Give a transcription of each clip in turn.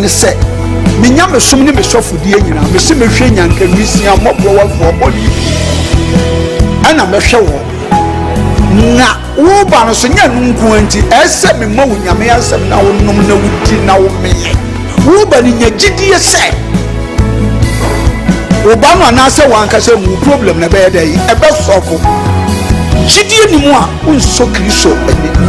say me nyame som ne me sofodie nyina me se me hwe nyanka wisia mobro wa fo body ana me hwe wo na wo ba no so nya nunku anti ese me ma wo nyame asem na wo nom na wudi na wo me wo ba ni nya gidie se wo ba no na se wanka se mu problem na be dey e be sofo gidie ni mu a unso kristo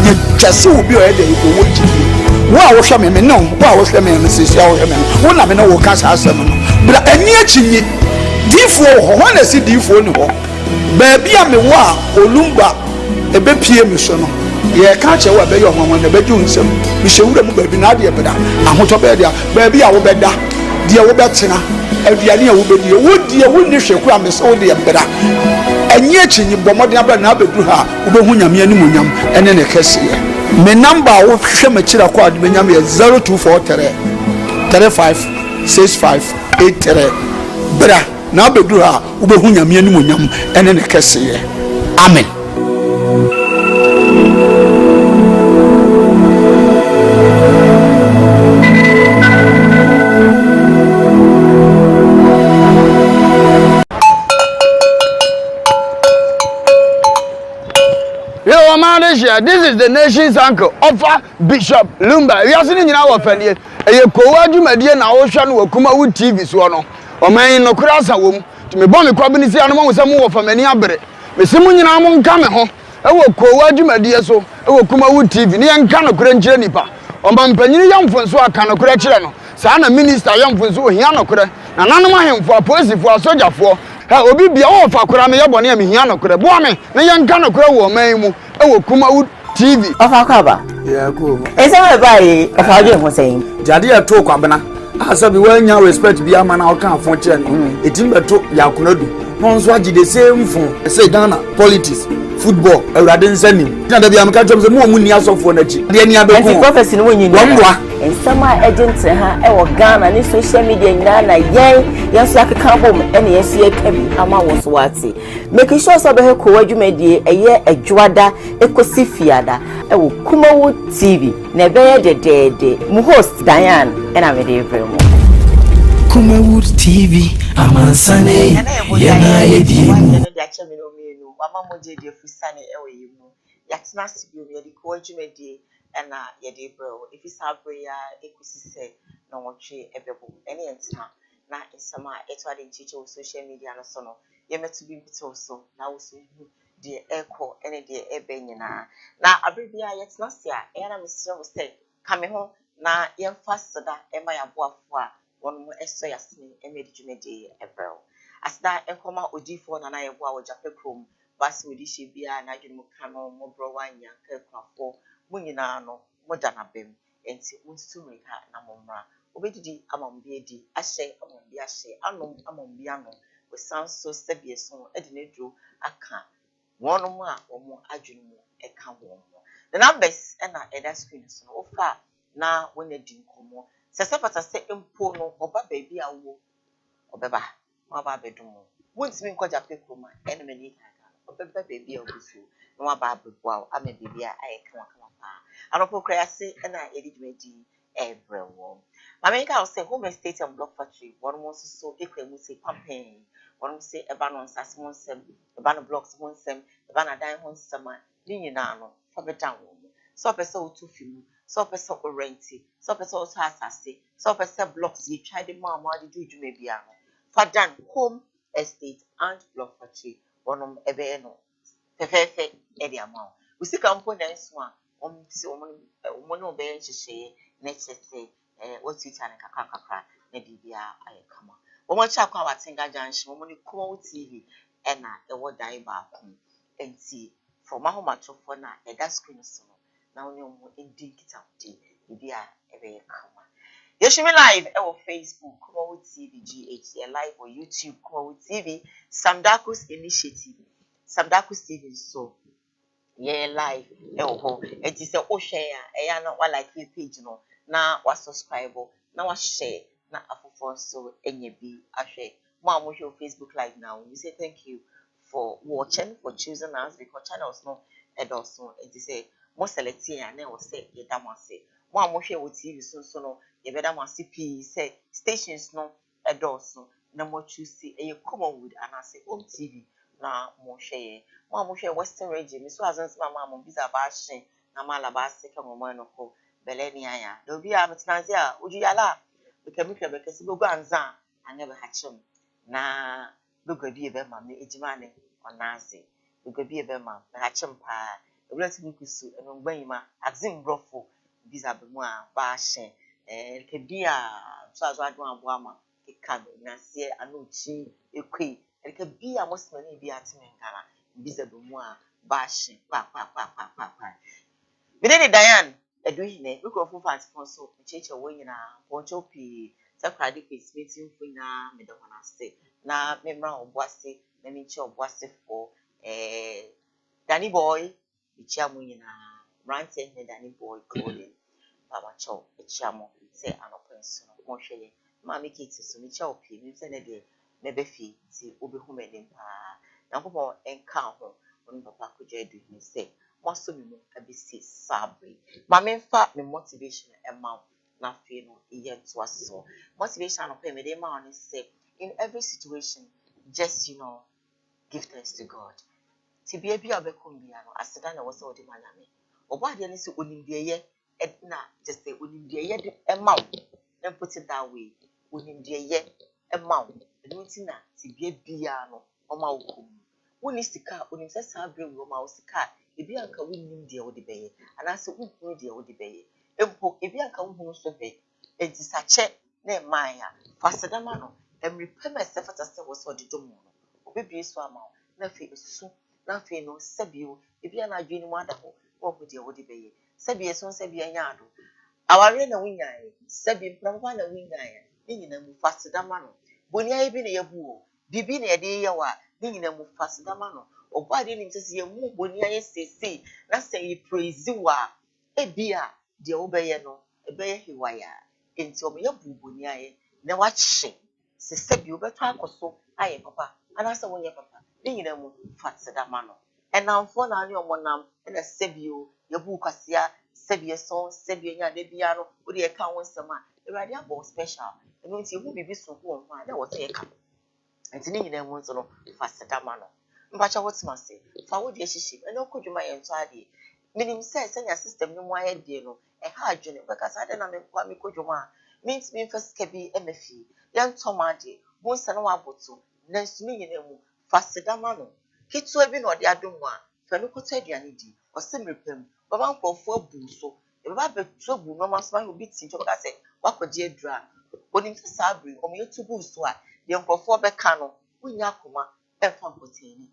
nya twase obi o dey ko wo gidie wo a wo hwe me no wo a wo hwe me se sia wo hwe me wo na me no wo ka sa asem no bra ani achinyi difo ho na si difo ni ho ba bia me wo a olumba ebe pie me so no ye ka che wa be yo hwanwa na be ju nsem me hewura mu ba bi na de beda ahoto be dia ba bia wo beda de wo betena aduane a wo bedie wo die wo ni hweku a me so de beda anyi achinyi bomode abra na abedu ha wo be hu nyame anim nyam ene ne kese ye me number wo hwe ma kira kwa de nyam ye 0243 35 65 83 bra na abedu ha wo be hu nyame anim nyam ene ne kese ye amen. This is the nation's uncle, Offa Bishop Lumba. We are sitting in our family. A Koowaa Show na Ocean wo KUMAWOOD TV so no. O man no kura sa wo mu. To me bon me kwabini si anoma wo sam wo fa mani abere. Me simu nyina mo nka me ho. E wo Koowaa Show so, e wo KUMAWOOD TV. Ni enka no kura nkire nipa. O man panyini yamfo so aka no kura kire no. Sa na minister yamfo so ohia no kura. Na nanom ahemfo apolisifoɔ asogyafoɔ. Ha obi bia wo fa kura me yebone me hia no kura. Bo me na yenka no kura wo man mu. Ewo KUMAWOOD TV. Ofa kwaba. Yeah, cool. Ese we buy ofa ajo ho saying. Jade ya to kwabena. Asa bi wanya respect bi ama na o kan fon che no. Etim beto yakunadu. No nso agi the same fon. Say Ghana politics, football, awrade nsanim. Na da bi am ka twem se mo mu ni asofo na chi. De ni abeko. Enti prophecy no wonyi. Womwa. Ensama agent ha e wo Ghana ni social media nyina na yen so akeka bom ene yen so akabi ama wo so wate. Make sure so be he Koowaa Show eye adwada ekosifiada e wo KUMAWOOD TV na be ye dedede mu host Diane ena me de bremo KUMAWOOD TV amansane yana yedimu de acha me no mienu mama moje de fusane e wo yimu yatena sibio me de Koowaa Show ena ye de bro if you sabre ya ekusise no wotwe ebebo ene entina na nsama eto ade nchiche wo social media no so no ye metu bi bito so na wo so de eko ene de ebe nyina na abrebia yetena se a e na mesre wo se kame ho na ye mfa seda e ma yaboafo a won mo eso yasene e me de dwumede ebro asda enkoma odifo na na ye bo a wo japekrom basi odi shebia na dwumu kano mo bro wanya ka kwafo munyina no moda na bem enti munsumrika na momra obedidi amambi edi ahye amambi ahye anom amambi anom we sanso sebie so edi na duro aka wonom a omo adwunu mu eka won the numbers na eda screen so no ofa na wona di nkomo sesepata se empo no oba baabi a wo obeba ma ba bedumo wontimi nkoja pekroma enemy obeba baabi a obusu no wa ba beboa ama bibia ayeka wakama anopo krayase na edidwedi ebrewo mamenka say home estate and block factory one mo so ekwemu say campaign one say eba no nsasemo nsem eba no blocks mo nsem eba na dan ho nsema ni nyina no fa bedan wo so pesa otu fimu so pesa o renti so pesa o to asase so pesa blocks you try the mama di do dwuma bia no fa dan home estate and block factory one ebe no fefefe e di amount usika mpo na nso a omo be nhihye na chese what you tell kakakakra na bibia ayekama omo cha kwa watinga junction omo ni KUMAWOOD TV na ewo dai ba kom enti from ahomachofo na eda screen so na onye omo edi kitapti bibia ebe kama yeshimi live ewo Facebook KUMAWOOD TV GH live on YouTube KUMAWOOD TV Samdakus initiative Samdakus TV so yeah live ho enti se o share ya na wa like page no na wa subscribe na wa share na afofo so enye bi ahwe mo am show Facebook live now we say thank you for watching for choosing us because channels no and also enti say mo select ya na o say ye damase mo am hwe wo TV so no ye beda mo asipi say stations no edoso na mo choose e KUMAWOOD anase home TV na mo hwe mo hwe western region mi so azan ma mo biza ba hye na mala ba se ka mo no ko beleni aya do bi a metinaze a oju yala bekemihwe bekesi bogu anza anebe hachem na bogodi ebe ma me ejima ne onase bogodi ebe ma hachem pa ewlati bikusu eno gbanima azin brofo biza be mu a ba hye kebia so azo adon abo ama keka na se anochi ekwe kebia mosmani bi atimengala biza be mu a ba hye pa Bideni Diane eduhine mikrofon fans sponsor cheche wo nyina poncho pi sakrade peace meeting fo nyina me de hona se na memra oboase na minche oboase fo Danny boy ichia mu nyina ranting ne Danny boy clothing baba cho ichia mo se anopenso no mo hweye ma me kiti so mi cha opi mi se ne de mebe fi ti obehu medim pa na kopo enka ho on papa kojo eduhine se most of me abisi sabri mama fa me motivation emma na fe no iye to aso motivation no pay me dey ma on say in every situation just give thanks to God ti bia bia obekom bia no aseda na wo se odi manyame obo ade ne se onimdieye na just say onimdieye de emma and put it that way onimdieye emma no ntina ti bia bia no oma wokom woni sika onim se sabri wo ma wo sika ebi anka wunnim de wo de beye anase wunhunu de wo de beye empo ebi anka wunhunu so be enti sache na emanya fasedama no emrepeme sefata se wo so de domo no obebie so ama na fe esu na fe no sebio ebi ana adwini mu ada ho wo ho de wo de beye sebie so sebie anya ado aware na wunyae sebie mprampa na wunyae ni nyina mu fasedama no boni ayi bi na yebu bibi na ye de yewa ni nyina mu fasedama no Obadi ni mtesi ye mu boni aye sese na se ye praise wa ebia de obeye no ebeye hiwaya enti omeya buboni aye na wache sese bi obeto akoso aye papa ana se wonye papa ni nyina mu fatsedama no enamfo na ani omonam na sebio ye bu kwasia sebie so sebie nya de bia no wo de ye ka wonsema ewade abo special eno nti hu bibi so ho ho na wo se ye ka enti ni nyina mu nso no fatsedama no Mbacha what must say? For what she and no could you my entirely. Meaning says send your system no more dear no, a hard journey because I don't know what me could you ma. Means me first kebi MFE, young Tomadi, once and one bottle, next me in a fasedamano. Hit to have been or the other one, Fenucotedia or Simripim, but one for 4 buso. If I bet 2 boo, no man's man who beats in Joga say, what could you dra? When him to Sabri, or me 2 boos to the uncle 4 becano, we yakuma, and containing.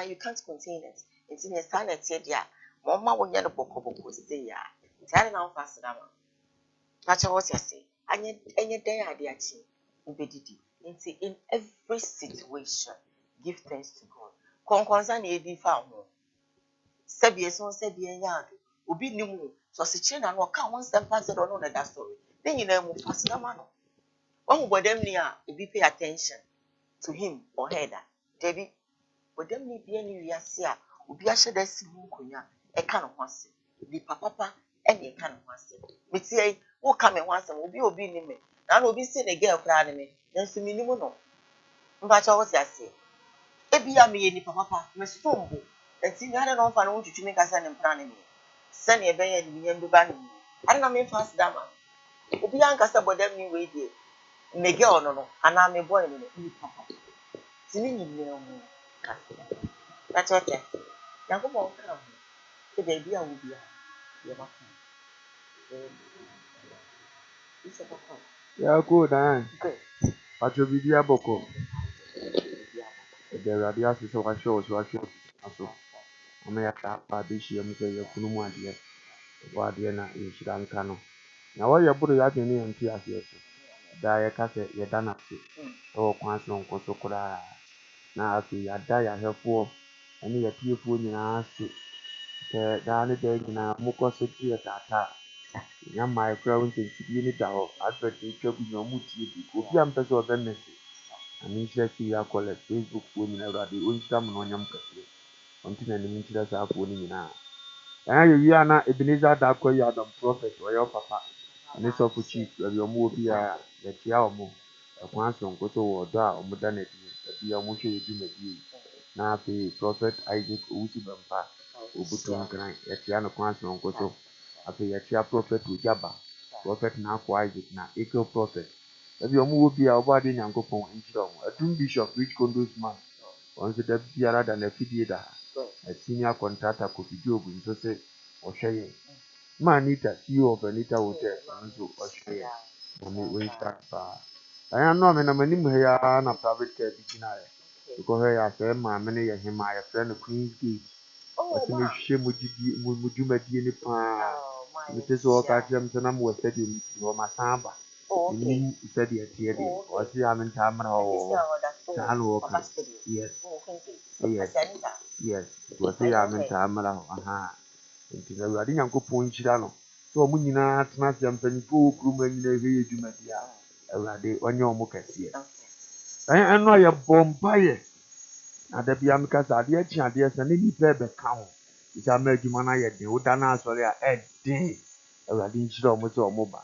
You can't contain it. It's in a silent said, yeah. Mamma will get a book of stay, yeah. Tell now fast down. That's what I say. Any day idea, Ubedidi. In every situation, give thanks to God. Concern ye found. Sebie son sebie yard. Ubi nimu. So si china no ka one step past it or no that story. Then you know fast down. One who them near, ubi pay attention to him or her. Debbie. But them ni be any riasia, ubi ashe da si hu konya, e ka no hwase. Di papa e ka no hwase. Metie wo ka me hwase, obi ni me. Na no obi se ne girl kra ne me. Nanso mi ni mu no. Mba cha wo ti ase. E bi ya me ye ni papa, me stombo. Enti na no fa no twetwe me kasa ne mpra ne me. Se ne e be ya ni nyam bi ba ne me. Ari na me fast dama. Obi an kasa bodam ni we die. Me girl no, ana me boy no, ni papa. Tini ni me no. That's what I now come on, come. The baby I will be a it's a papa. Yeah, good, Good. but you'll be the aboko. The radias is over shows, so I show. I may have this year, Mr. Kunumu, dear. Guardiana in Shirankano. Now, what you're putting out in and tears, yes. Die a cassette, you're done up to. Oh, quite long, Kosokura. Now, if you are die, I have 4. And you're tearful in our suit. Down the day in our Mukosaki at that. Young my crown to be in it out. I bet they could be no muti. If you am person of them, and he says you are called Facebook women already. Instagram on Yam Cafe. Until an interest are pulling in now. And you are not Ebenezer Dako, you are the prophet or your papa. ne sɔfo chief ɛbi ɔmo obi a yɛkyia ɔmo ɛkwan sonko so wɔ ɔdɔ a ɔmo da n'adi ɛbi ɔmo hwɛ yɛ dwumadie na afei prophet Isaac owusu bɛmpa obutu nkran yɛkyia no kwan sonko so afei yɛkyia prophet Ojaba prophet Nako Isaac na Ekel prophet ɛbi ɔmo wɔ bi a ɔbɔ ade nyankopɔn nkyerɛ ɔmo ɛtum bishop rich condos man wɔn nso da biara da n'afidie da ha senior contractor Kofi Job nso sɛ ɔhwɛ yɛn ma Anita CEO of Anita Hotel nso ɔhwɛ yɛn na me wɔnhyira paa ɛyɛ no me na m'anim ha ya na private car bi gyina yɛ because ha yɛ asɛ maame ne yɛ hema yɛfrɛ no Queen's Gate ɔsɛ mehwɛ mo dwumadie ne paa mete sɛ ɔka kyerɛ m sɛ na mewɔ stadium mu ti hɔ masan aba ɛnim sɛdeɛ ɛteɛ deɛ ɔse a mentaa mmra hɔ saa na wɔka yes ɔse yɛ a mentaa mmra hɔ aha nti na Awurade Nyankopɔn nhyira no sɛ ɔmo nyinaa tena ase mpanyinfoɔ wɔ kurom nyinaa ɛhwɛ yɛ dwumadie a Awurade ɔnyɛ ɔmo kɛseɛ ɛno a yɛbɔ mpaeɛ na da bia meka sɛ adeɛ akyi adeɛ sɛ ne nipa ɛbɛka ho sɛ ama adwuma no ayɛ den woda no asɔre a ɛden Awurade nhyira ɔmo sɛ ɔmo ba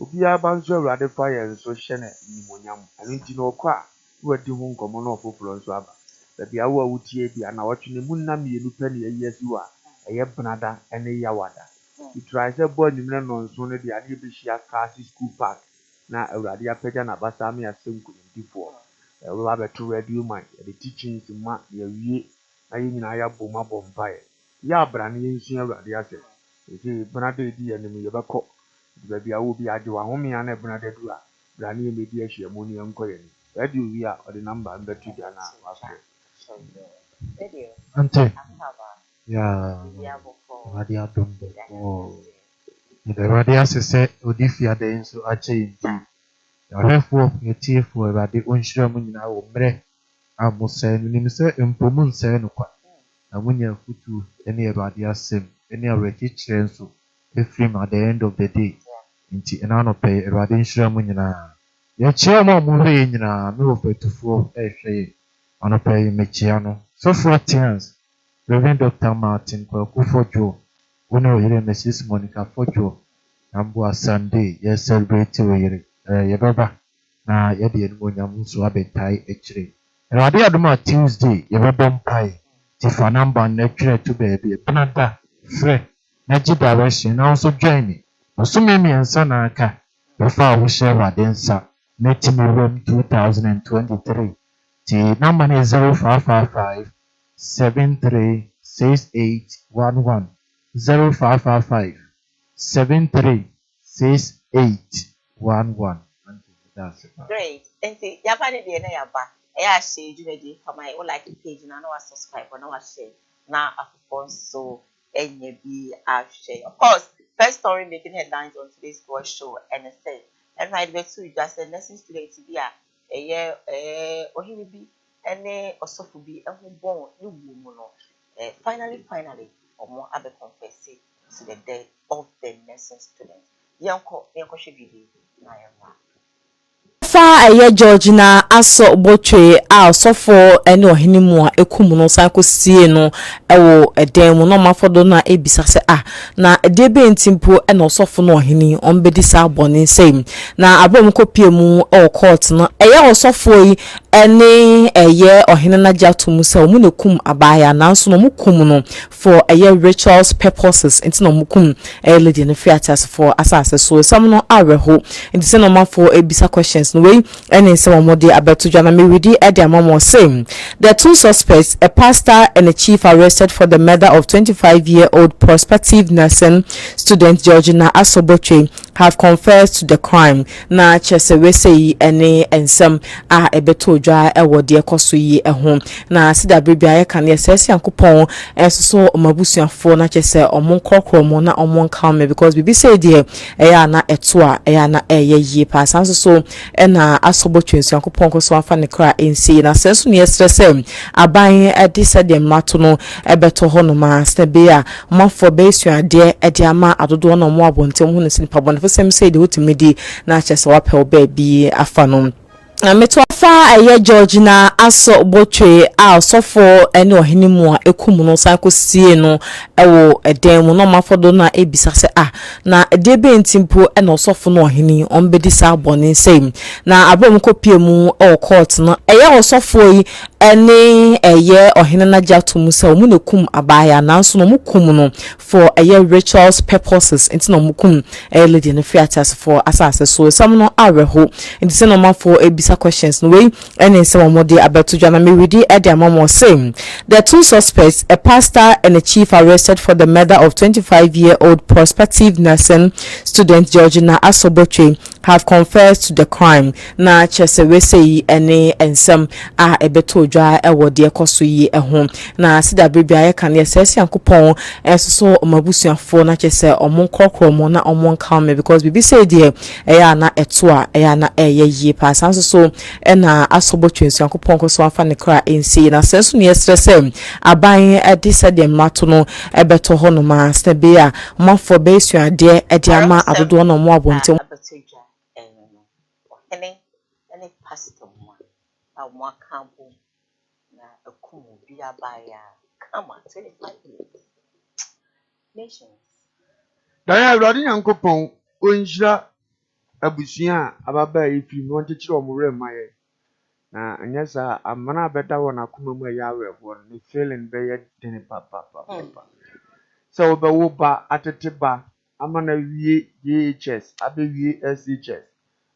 obiara ba nso Awurade fa yɛn nso hyɛ no nimonyam ɛno nti na ɔkɔ a wadi ho nkɔmmɔ na ɔfoforɔ nso aba baabi a wo a wotie bi a na wɔtwe ne mu nna mmienu pɛ ne yɛyi asi wɔ a ɛyɛ benada ɛne yawada try sɛ bɔ anwummerɛ nɔnso no deɛ ade bɛhyia Kasi School Park na Awurade apagya n'abasa me asɛ nkonimdifoɔ ɛwɔ abɛto radio man yɛde teachings ma yɛwie na yɛn nyinaa yɛabɔ mu abɔ mpaeɛ yɛ abra ne yɛnsua Awurade asɛ ɛsɛ benada ɛdi yɛn anim yɛbɛkɔ baabi a wo bi agye wahome a na benada du a bra ne yɛmɛdi ahyia mu ne yɛnkɔ yɛn ni radio wie a ɔde namba mbɛto gya na wafrɛ Ante. Ya. Awurade adom bɔkɔɔ. Yɛde Awurade ase sɛ odi fiade nso akyɛ yɛn ti. Yɛhwɛfoɔ yɛtiefoɔ Awurade ɔnhyira mu nyinaa wɔ mmerɛ a mo sɛe no nim sɛ mpo mu nsɛe no kwa. Na monya afutuo ne Awurade asɛm ne awerɛkyekyerɛ nso ɛfiri mu at the end of the day. Nti ɛna anɔpɛ Awurade nhyira mu nyinaa. Yɛkyia mo a mohwɛ yɛn nyinaa me wɔ fatufoɔ ɛhwɛ yɛn. Anɔpɛ yi mekyia no. Sɔfo Atians Reverend Dr. Martin Kwaku Fodjo, Una Oyere Mrs. Monica Fodjo, Amboa Sunday, yes, celebrate Oyere, Yababa, na Yadi and Munyam Suabetai, actually. And I did my Tuesday, Yababom Pie, Tifanamba, lecture to baby, Panada, Fre, Naji direction, also join me. Osumemi and Sanaka, before we share our dancer, Metimum 2023. The number is 0555. 736811 0555 736811. Great. And see, Yapani de na yaba. I share you for my like page and I know I subscribe or no I share. Now I so any be I share. Of course, first story making headlines on today's Koowaa Show and it said, and I bet you just a nursing student to be a year or he will be. Any also to be a born new woman. Finally, or other confess to the death of the nursing student. Yanko should be fa aye Georgina aso botwe a sofo ene ohenimu a ekumu no san kosie no ewo eden mu no mafodo na ebisa se na edebe ntimpo ene osofo no oheni ombedi sa boni nsem na abom kopie mu o court no eye osofo yi ene eye oheni na jatum se omu ne kum abaya nanso no mukum no for eye rituals purposes enti no mukum lady no fiatas for asase so some no aweho enti se no mafo ebisa questions way and some more day about to Jana Miridi at their mom same. The two suspects, a pastor and a chief, arrested for the murder of 25-year-old prospective nursing student Georgina Asoboche, have confessed to the crime. Na chesewe say any and some a beto dry a word dear kosuyi a home. Na sida baby can yes yankupon and so mabusia for na chese or mon crocro na or mon calme because we say dear ayana etua ayana ye pass so na asoboche yankupon ko so afa ne kra ensi na senso ne yesrese aban edisa de mato no ebeto ho no ma stebe a mafo be suade ede ama adodo no mo abontem ho ne sin pabon fo sem say de wotimedi na chese wapel ba bi afa no Metwafa eye Georgina aso botwe a osofo ene ohene mu a ekum no san kosie no ewo eden mu no mafodo na ebisa se na edebe ntimpo ene osofo no ohene ombedi sa bone nsem na abom kopie mu o court no eye osofo yi ene eye ohene na jatum se omu ne kum abaya nanso no mukum no for eye rituals purposes enti no mukum lady ne fiatas for asase so some no aweho enti se no mafo ebisa questions no way and some more day about to Jana Miridi at their mom was saying the two suspects, a pastor and a chief, arrested for the murder of 25-year-old prospective nursing student Georgina Asoboche, have confessed to the crime. Na chesewe say any and some a beto dry a word dear kosuyi a home. Na sida baby I can yes yankupon and so mabusian for na chese or mon crocro na or mon calm because we be say dear ayana etua ayana ye pass so ena asoboche yankupon ko so afa ne kra ensi na senso ne stressem aban edisa de mato no ebeto ho no ma stebia mafo be suade ede ama adodo no mo abonte any pastor one a more campo na akumu bia baya come on 25 years nations Daya Rodin Yankopon onjira abusia ababa ifiri no nchechire omure maye na anyasa amana beta wona akuma mu ya awerefo ne feeling be ye dene papa so be wo ba atete ba amana wie JHS abe wie SHS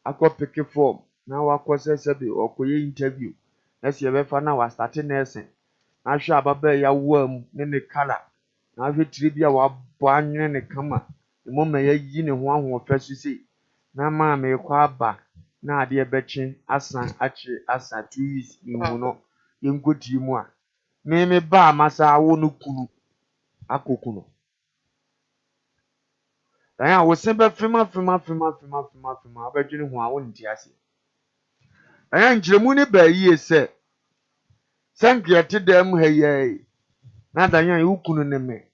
akọ pick form na wakọ sebe okoye interview na se be fa na wa start nursing na hwe ababa ya wam ne kala na hwe tiri a wa bo anwene ne kama mo ma ya yi ne ho ahofa susi na ma me kwa ba na ade ebechi asan achi asa 2 years imu no yenkoti mu a me ba amasa awo no kunu akokunu dan a wo se be fima abedwene ho a wo nti ase dan njiremu ne ba yi ese sankete dem haye na dan ya ukunu ne me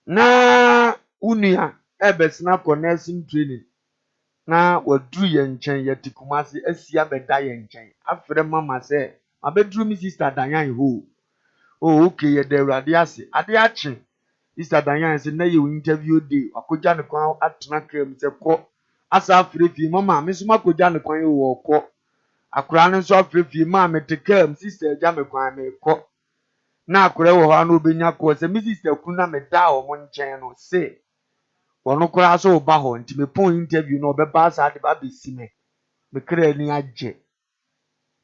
na unia ebesina nursing training na wadru ye nchen ye tikumasi asia beda ye nchen afre mama se abedru mi sister danyan ho okay ye dewrade ase ade ache sister danyan se na ye interview day akoja ne kwan atena kam se ko asa afre fi mama me so makoja ne kwan wo ko akura ne so afre fi mama tekam sister ja me kwan me ko na akura wo ha na obenya ko se mi sister kunu na me da o mo nchen no se wono kura so ba ho nti me pon interview no be ba sa de ba be sime me kra ni agye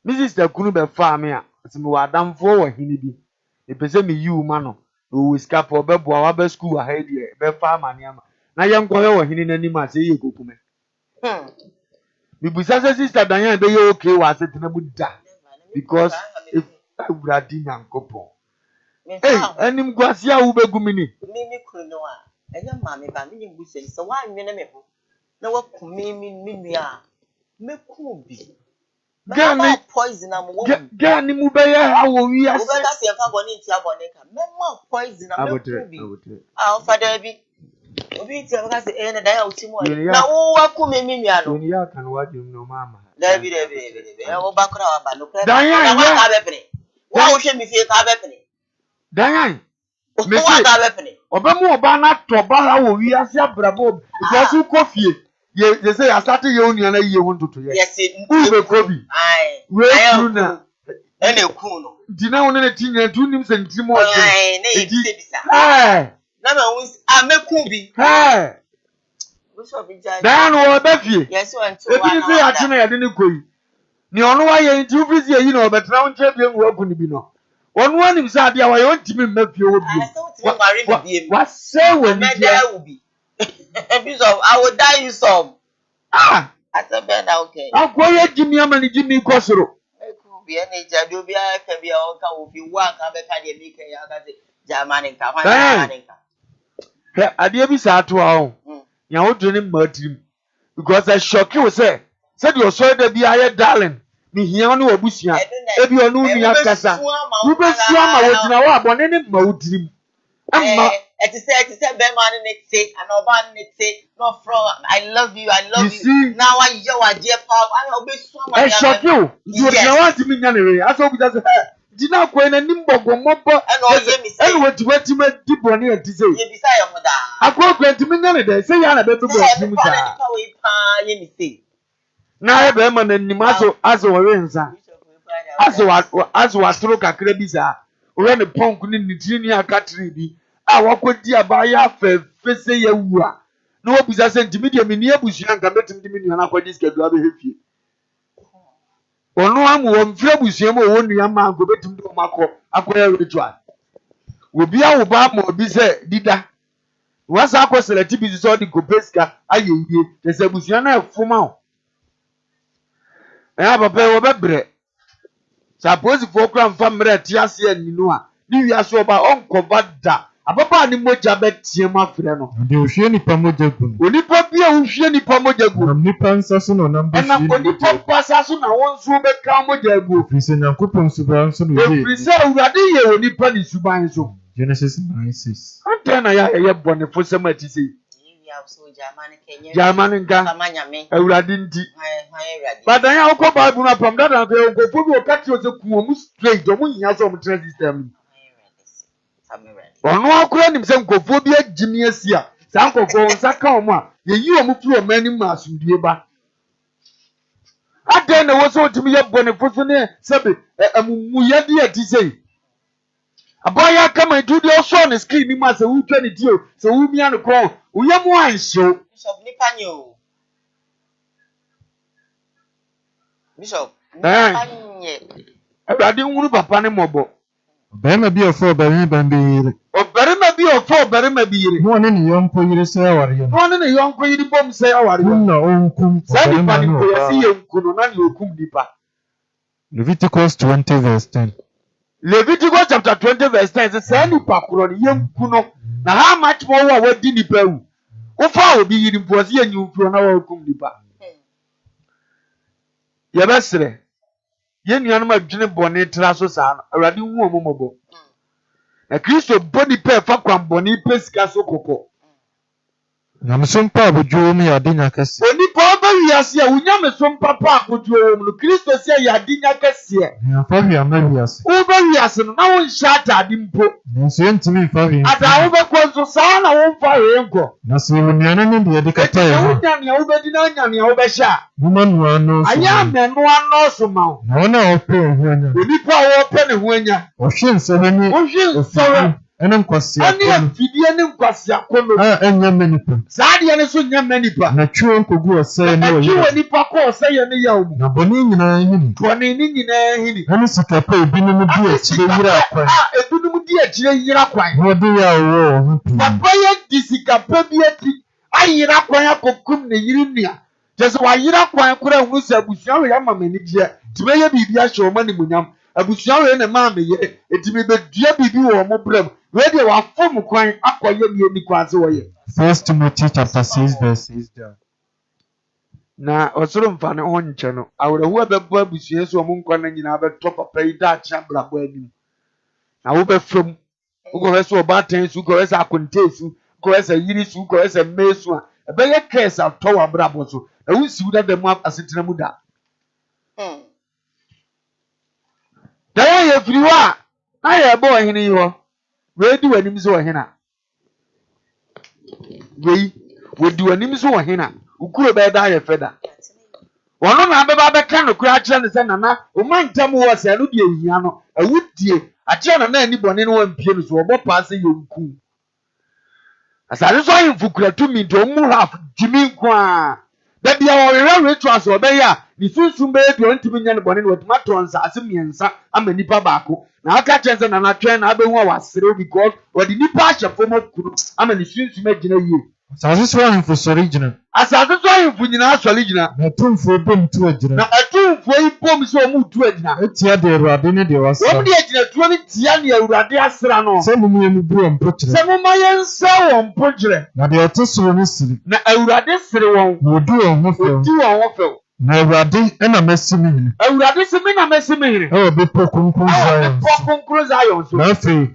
mi sister kunu be fa me a se me wadamfo wo hini bi e pese me yi uma no o wiska po be bo wa ba school ha de be fa ma ne ama na ye nko ye wo hini nani ma se ye kokume mi busa se sister danyan be ye okay wa se tena mu da because if uradi nyankopon enim gwase a wo be gumini mimi kunu no a enya mame ba me nyimbu se wa nwene me ho na wa kumimi minua meku bi gani poison am wo gani mu be ya ha wo wi ase wo be ka se fa boni nti abone ka memo poison am meku bi ah father bi obi nti am ka se na dan ya uti mu na wo wa kumimi minua no ni ya kan wa jum no mama David wo ba kura wa ba no kura dan ya ka be pene wo hwe mi fie ka be pene dan ya me se ka be pene obamu oba na toba ha wo wi ase abrabo because kofie ye say asate ye onua na ye wontoto ye yes ube kobi ai we tuna ene ku no dina won ne tinya tunim se ntimo o ai na ye bise bisa na ma won ameku bi wo so bi ja dan wo ba fie yes won to wa na ebi se ate na ye de ne koyi ni ono wa ye nti ufisi ye yi na obetra won che biem wo akuni bi no onu anim se ade a wa ye ontimi mmafie wo bi wa se woni dia Bishop, I will die you some. I said, Ben, okay. I'll go ahead, give me a money, give me Cosro. Be any Jadubia can be all come if you work. I bet I make a Germanic. I dear be sad to our own. You're doing murder because I shock you, say, said you're sorry to be a darling. Me here on your bushia. If you are no Casa, you best swam out in our abandoned mountain. It is Beman and it say, and Oban it say, no from I love you. See, now I yo a dear pal, I will be so much. I shock you. You don't want to be anyway. I saw because did not go in a nimbo mobo and all me say, and what you make deep on here to say. You beside your mother. I go going to me another say, I better go. Now, Beman and Nimazo as a Renza. As was through a crebiza, when the punk in the junior catribi. I walk with dear Baya face ya wua. No business intermediate near Bush and can bet him to me and I this get rather heavy. Or no one won't fear Bush only young man go bet him to Marco, acquire ritual. Will be our Bamo Bize, Dida. Once I was selected is all the Copeska, I there's a Busiana Fumau. I have a pair of a bread. Suppose for Crown family at Tiasi and Ninoa, New Year so about uncovered that. Ababa ni moja betie mafre no de ohwie nipa moja gu onipa bia ohwie nipa moja gu nipa nsaso no namba shi na onipa pasaso na wonso be ka moja gu ofise nyankopon suban so no ye ofise urade ye onipa ni suban so Genesis 9:6 antena ya bone fo mati sei German nka urade nti badan ya ukọ Bible na pam dada ko fo bi o ka ti o se ku o mu straight o mu nya so o mu trade system ono akura nim se nkofo bi agimi asia sa nkofo nsaka omo a yeyi omo fi o mani ma asundie ba aden na wo so otimi ye bone foso ne sebe amuye de ati sei abaya kama dudi o so ne screen ni ma se wu twa ne dio se wu mia ne ko uye mo anhyo Bishop Nipanyo Bishop Nipanyo abade nwuru papa ne mobo Berima bi ofo berima bi yire. Berima bi ofo berima bi yire. Mo ne ne yonko yire se aware yo. Mo ne yonko yire bom se aware yo. Na onkum. Sadi pa ni ko yesi yenku no na ni okum nipa. Leviticus 20:10. Leviticus chapter 20:10 say say nipa kro ni yenku no. Na how much more wa wadi nipa wu. Wo fa obi yiri mposi yenyu kro na wa okum nipa. Ye besre. Ye nuanum adwene bone tra so saa awrade hu omomobo na Kristo boni pe fa kwan bone pe sika so kokko nyamsompa abojo mu ya dinya kase oni pa ba wiase a unyamsompa pa abojo mu no Kristo se ya dinya kase ya fa wi amawiase u ba wiase no na won shata adi mpo nso ntimi fa wi ada wo be kwanso saa na won fa yenko na se woniana ne de dikata ya wo nyame wo be di na nyame wo be sha mumanu ano so anya menu ano so ma na wona ope hu anya oni pa wo pe ne hu anya ohwe nsebeni ohwe nsore ene nkwasi akonu ani fidie ne nkwasi akonu enya manipa saa de ne so nya manipa na twe nkogu osai ne oyi twe nipa ko osai ne yawo mu na boni nyina hini boni ni nyina hini ene sikapa ebinum di akire yira akwan ebinum di akire yira akwan wo de ya wo papa ye di sikapa bi ati ayira akwan akokum ne yiri nua jesu wa yira akwan kura hu se abusuan we ya mamani je tibe ye bibia hye o mani munyam abusuan we ne ma me ye etibe be dua bibi wo mo brem we de wa fom kwan akoye ne ni kwaze wo ye 1 Timothy chapter 6:6 na osoro mfa ne ho nche no awrehu abeba abusua so mo nkwa na nyina be to papa yi da chambra bo anim na wo be from ugo we so ba tan su ugo we sa akontesu ugo we sa yiri su ugo we sa mesu a ebe ye kesa to wa brabo so na wo siwu da dem asetena mu da da ye firi wa na ye bo hene yi ho we di wanim so hena we di wanim so hena ukuro be da ye feda wono na abeba be ka no kura kire ne se nana o mantam wo se no de ehia no awudie akire na na ani bone no wampie no so obo paase yonku asare so yin fukura tumi do mu half jimi nkwa da bia wo wewe rituals obeya ni sunsun be do ntimi nya ne bone no watuma tonsa ase miensa ama nipa baako na aka chense na na twen na abehu a wasere because odi nipa ahyefo makuru ama ni sunsun agina yie asase so yin for original asase so yin for nyina so original na tumfo bom tu agina na atumfo yi bom so mu tu agina etia de Awurade ne de wasa wo de agina tu ni tia ne Awurade asra no se mu mu bu mpokire se mu mayensa wo mpokire na de otoso ni siri na Awurade siri won wodu won ho fe wodu won ho fe Na Awurade na mesi me hene. Awurade se me na mesi me hene. Be pokunkun Zion. Pokunkun Zion so. Na afei.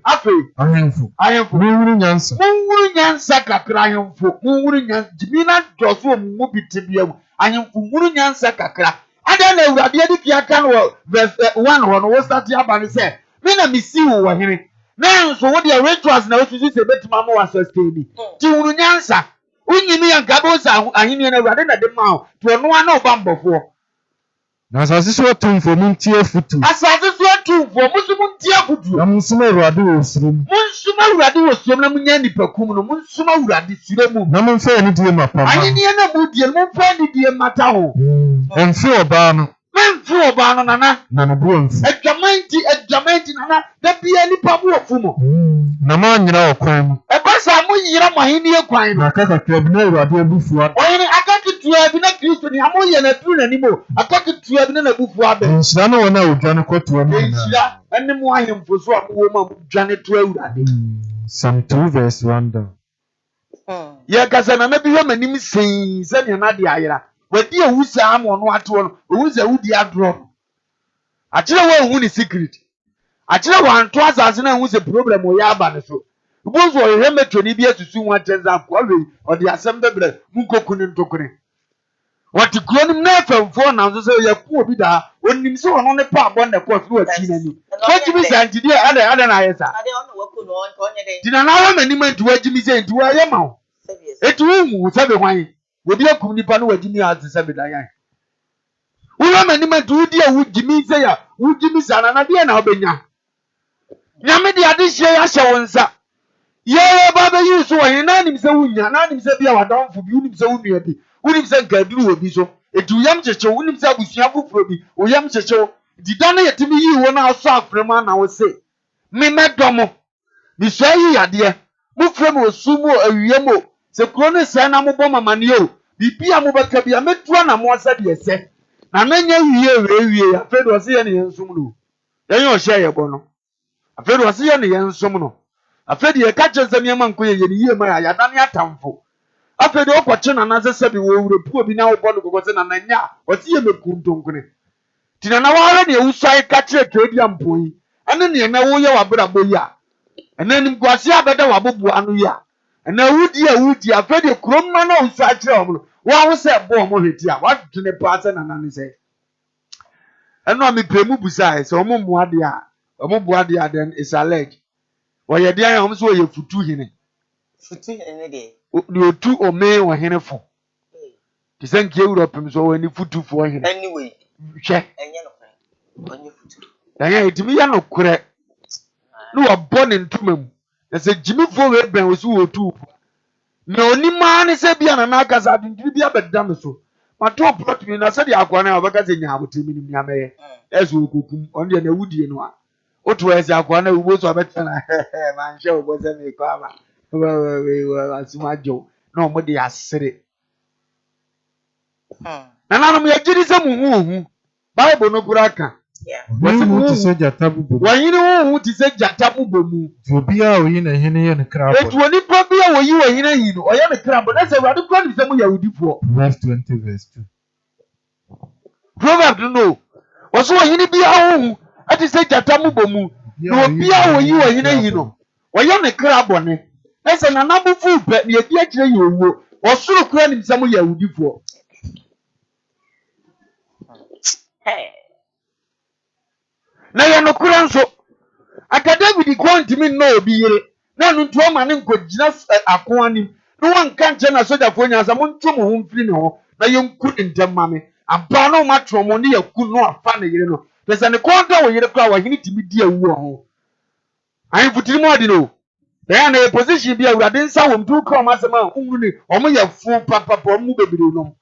Ahemfo. Munwuru nyansa. Munwuru nyansa kakra ahemfo. Munwuru nyansa. Jimina doso mu bitibia. Ahemfo munwuru nyansa kakra. Ada na Awurade adi kiaka no verse 1 ho no wo start abane se. Me na mesi wo hene. Na nso wo de rituals na osusu se betima mo wa sustain. Ti wuru nyansa. Unyimi yankabo sa ahini na Awurade na de ma o. To no ana obambofo. Na asase so atumfo muntie futu. Asase so atumfo musu muntie futu. Na munsuma Awurade wo sirim. Munsuma Awurade wo sirim na munya nipakum no munsuma Awurade siremu. Na mumfa ni die mapama. Ahini na mudie mumfa ni die mata ho. Emfi oba no. Memfi oba no nana. Na no bo emfi. Adwamanti nana da bia nipa bo ofumo. Na ma nyira okwan mu. Ebasa mo yira mo ahini ekwan no. Na kaka kwa bi na Awurade abufu ade. Oyini akaki tuwa bi na Kristo ni amo ye na tru na nimo. Akaki tuwa bi na abufu ade. Nsira na wona odwane kwoto no. Nsira ene mo ahemfo so amowo ma dwane to Awurade. Psalm 2 verse 1 down. Ye kasa na bi hwe manim sen se ne na de ayira. Wadi ewusa amo no ato no. Ewusa wudi adro. Akire wo hu ni secret. Akire wo anto asase na hu se problem o ya aba ne so. Ubozo o hemetro ni bi asusu hu atrenza ko we o de asem bebre mu kokuni ntokuni. Wati kronim na afamfo na nso se yaku obi da onim se wono ne pa abon na ko fi wati nani. Wajimi se antidi ada na ayesa. Ade ono waku no onko onye de. Dina na wa mani man wajimi se nti wa ye ma. Etu wu sabe hwan. Obi akum nipa no wajimi ase sabe dan yan. Uwa mani man di awu jimi se ya, wu jimi sana na de na obenya. Nyame de ade hye ya hye wonsa. Ye baba yusu wa hina nim se wunya na nim se bia wadamfo bi unim se wunua bi unim se nkaduru obi so etu yam cheche unim se abusua fufuro bi o yam cheche dida na yetimi yi wo na aso afrema na wo se me medomo mi so yi yade mu frem osumu awiyemo se krone se na mo boma mane o bibia mo baka bia metua na mo asa de se na nanya wiye afedo se ye ne yensum no yen o hye ye bo no afedo se ye ne yensum no afedi ye kache nsem man ko ye yie ma ya dan ya tamfo afedi okwoche na na sese bi wo wure pu obi na wo bono gogote na nanya o ti ye mekuntonkune tina na wa ne ewusai kache kedi ampoyi ene ne na wo ye wa brabo ya ene nim kwase abeda wa bobu anu ya ene wudi afedi krom na na usa kire omo wa wo se bo omo heti a wa tune paase na na ne se eno mi premu busai se omo muade a omo buade a then is alleged oye dia ya so ye futu hine ne de ni otu ome wo hine fo ti sanke Europe so wani futu fo hine anyway hwe enye no kran onye futu dan ya etimi ya no kure no wa born ntuma mu na se jimi fo we ben wo so otu na onima ne se bia na naka sa dindiri bia bedda me so ma to plot mi na se dia akwa na obaka se nya abotemi ni ameye ezo okokum onde na wudie no a otu ese akwa na ubo so abeta na man she ubo se me kwa ma we asumajo no mo de asere na nanu ya jiri se mu hu Bible no buraka Wasi mu ti se jatabu bo. Wa yini hu ti se jatabu bo mu. Obi a oyi na hene ye ne krabo. Etu oni pa bia oyi wa hene yi no, oye ne krabo na se wadu kwa ni se mu Yahudifo. Verse 20 verse 2. Proverbs no. Oso wa yini bia hu ati se jatabu bo mu. No obi a oyi wa hene yi no. Oye ne krabo ne. Na se na nabufu pe ne ebi akire ye owo. Osoro kwa ni se mu Yahudifo. hey Na ye no kura nso aka David ko ntimi no obi yire na no nto ma ne nkogina akon anim no wanka nche na sojafo nyansa mo nto mo ho mfiri ne ho na ye nku ntemma me ampa no ma tromo ne yaku no afa ne yire no pese ne konta wo yire kwa wa hini timi di awu ho ayi futiri mo adi no ya na position bi awurade nsa wo mtu kwa masema unu ne omo ye fu papa omo bebiri no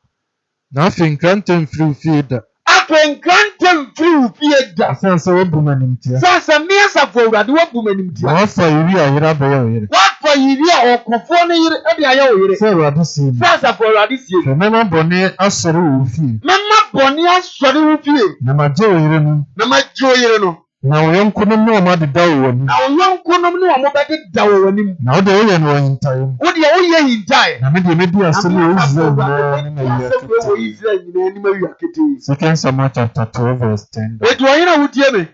Na afin krantem free feed. Apenkrantem free feed. Asansa wo bumanimtia. Sasa miasa fo awurade wo bumanimtia. Wa fa yiri ayira be ya yire. Wa fa yiri a okofo ne yire e de aya yire. Se awurade si. Sasa fo awurade si. Mema bone asore wo fie. Mema bone asore wo fie. Na maje wo yire no. Na maje wo yire no. na oyonkonom no ma de dawo wani na oyonkonom no mo be de dawo wani na o de o ye no hintaye wo de o ye hintaye na me de me di asem o Israel na ya wo Israel ni ma wi akete 2 Samuel chapter 12 verse 10 e do yin na wudie me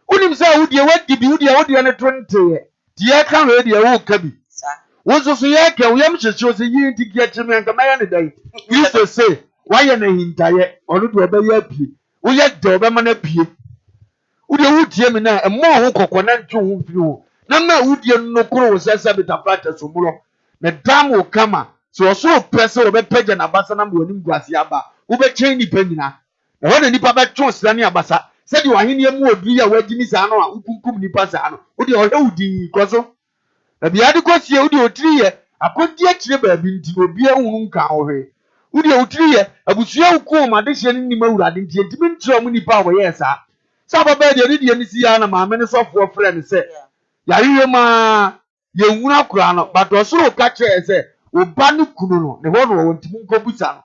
unim say wudie wadi bi wudie ne 20 die ka we de wo ka bi wo so ye ka wo yam hyehye so yi ndi gi akye me nka ma ya ne dai you so say why na hintaye onu do be ya pie wo ye de obe ma na pie wudie wudie me na emmo ho kokko na ntwe ho firi ho na ma wudie no koro wo sesa bitafata so mulo na dam kama so so pese wo be page na basa na mo nim guase aba wo be chen ni pa nyina na ho na nipa be twon sra ne abasa se di wahene emu oduri ya wagini sa no a ukunkum nipa sa no wo de o hewudi koso na bia de kosie wo de otiri ye akodi akire ba bi nti obi ehunu nka ho he wo de otiri ye abusua ukum ade hye ni nim awurade nti entimi ntiro mu nipa wo ye sa saba be de ni si ya na maame ne sofo friend se ya yiwe ma ye nwuna kura no but osoro ka kire se oba ne kunu no ne ho no wo ntimi nkobusa no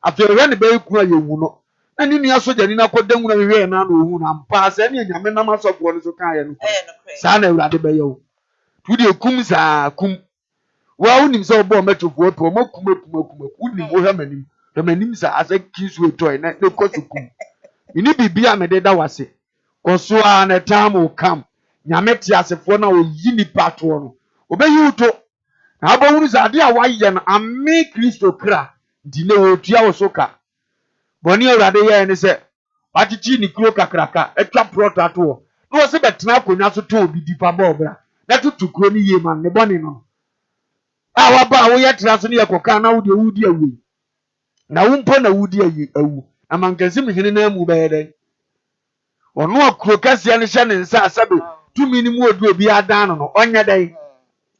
afere ne be kunu ye nwuno na ni nua soja ni na koda nwuna wewe na no hu na mpa se ne nyame na masofo no so kan ye no sa na awurade be ye wo tu de kum sa kum wa unim se obo metofo to makum unim wo ha manim to manim sa asa kisu etoy na ne kosukum ini bibia me de da wase koso a na tamu kam nyame ti asefo na oyi ni pato no obeyi uto na abawuru za ade a waye no ame Kristo kra di ne otua wo soka boni awurade ye ne se wachichi ni kuro kakraka etwa protato wo no se betena akonya so to obi dipa ba obra na tutu kuro ni ye man ne boni no a waba wo ye tra so ne yakoka na wudi awu na wumpo na wudi awu amankazi mhene na mu bɛyɛ ɔno akuro kasia ne hyɛ ne nsa asabe tumi ni mu odu obi adan no ɔnyɛ dɛn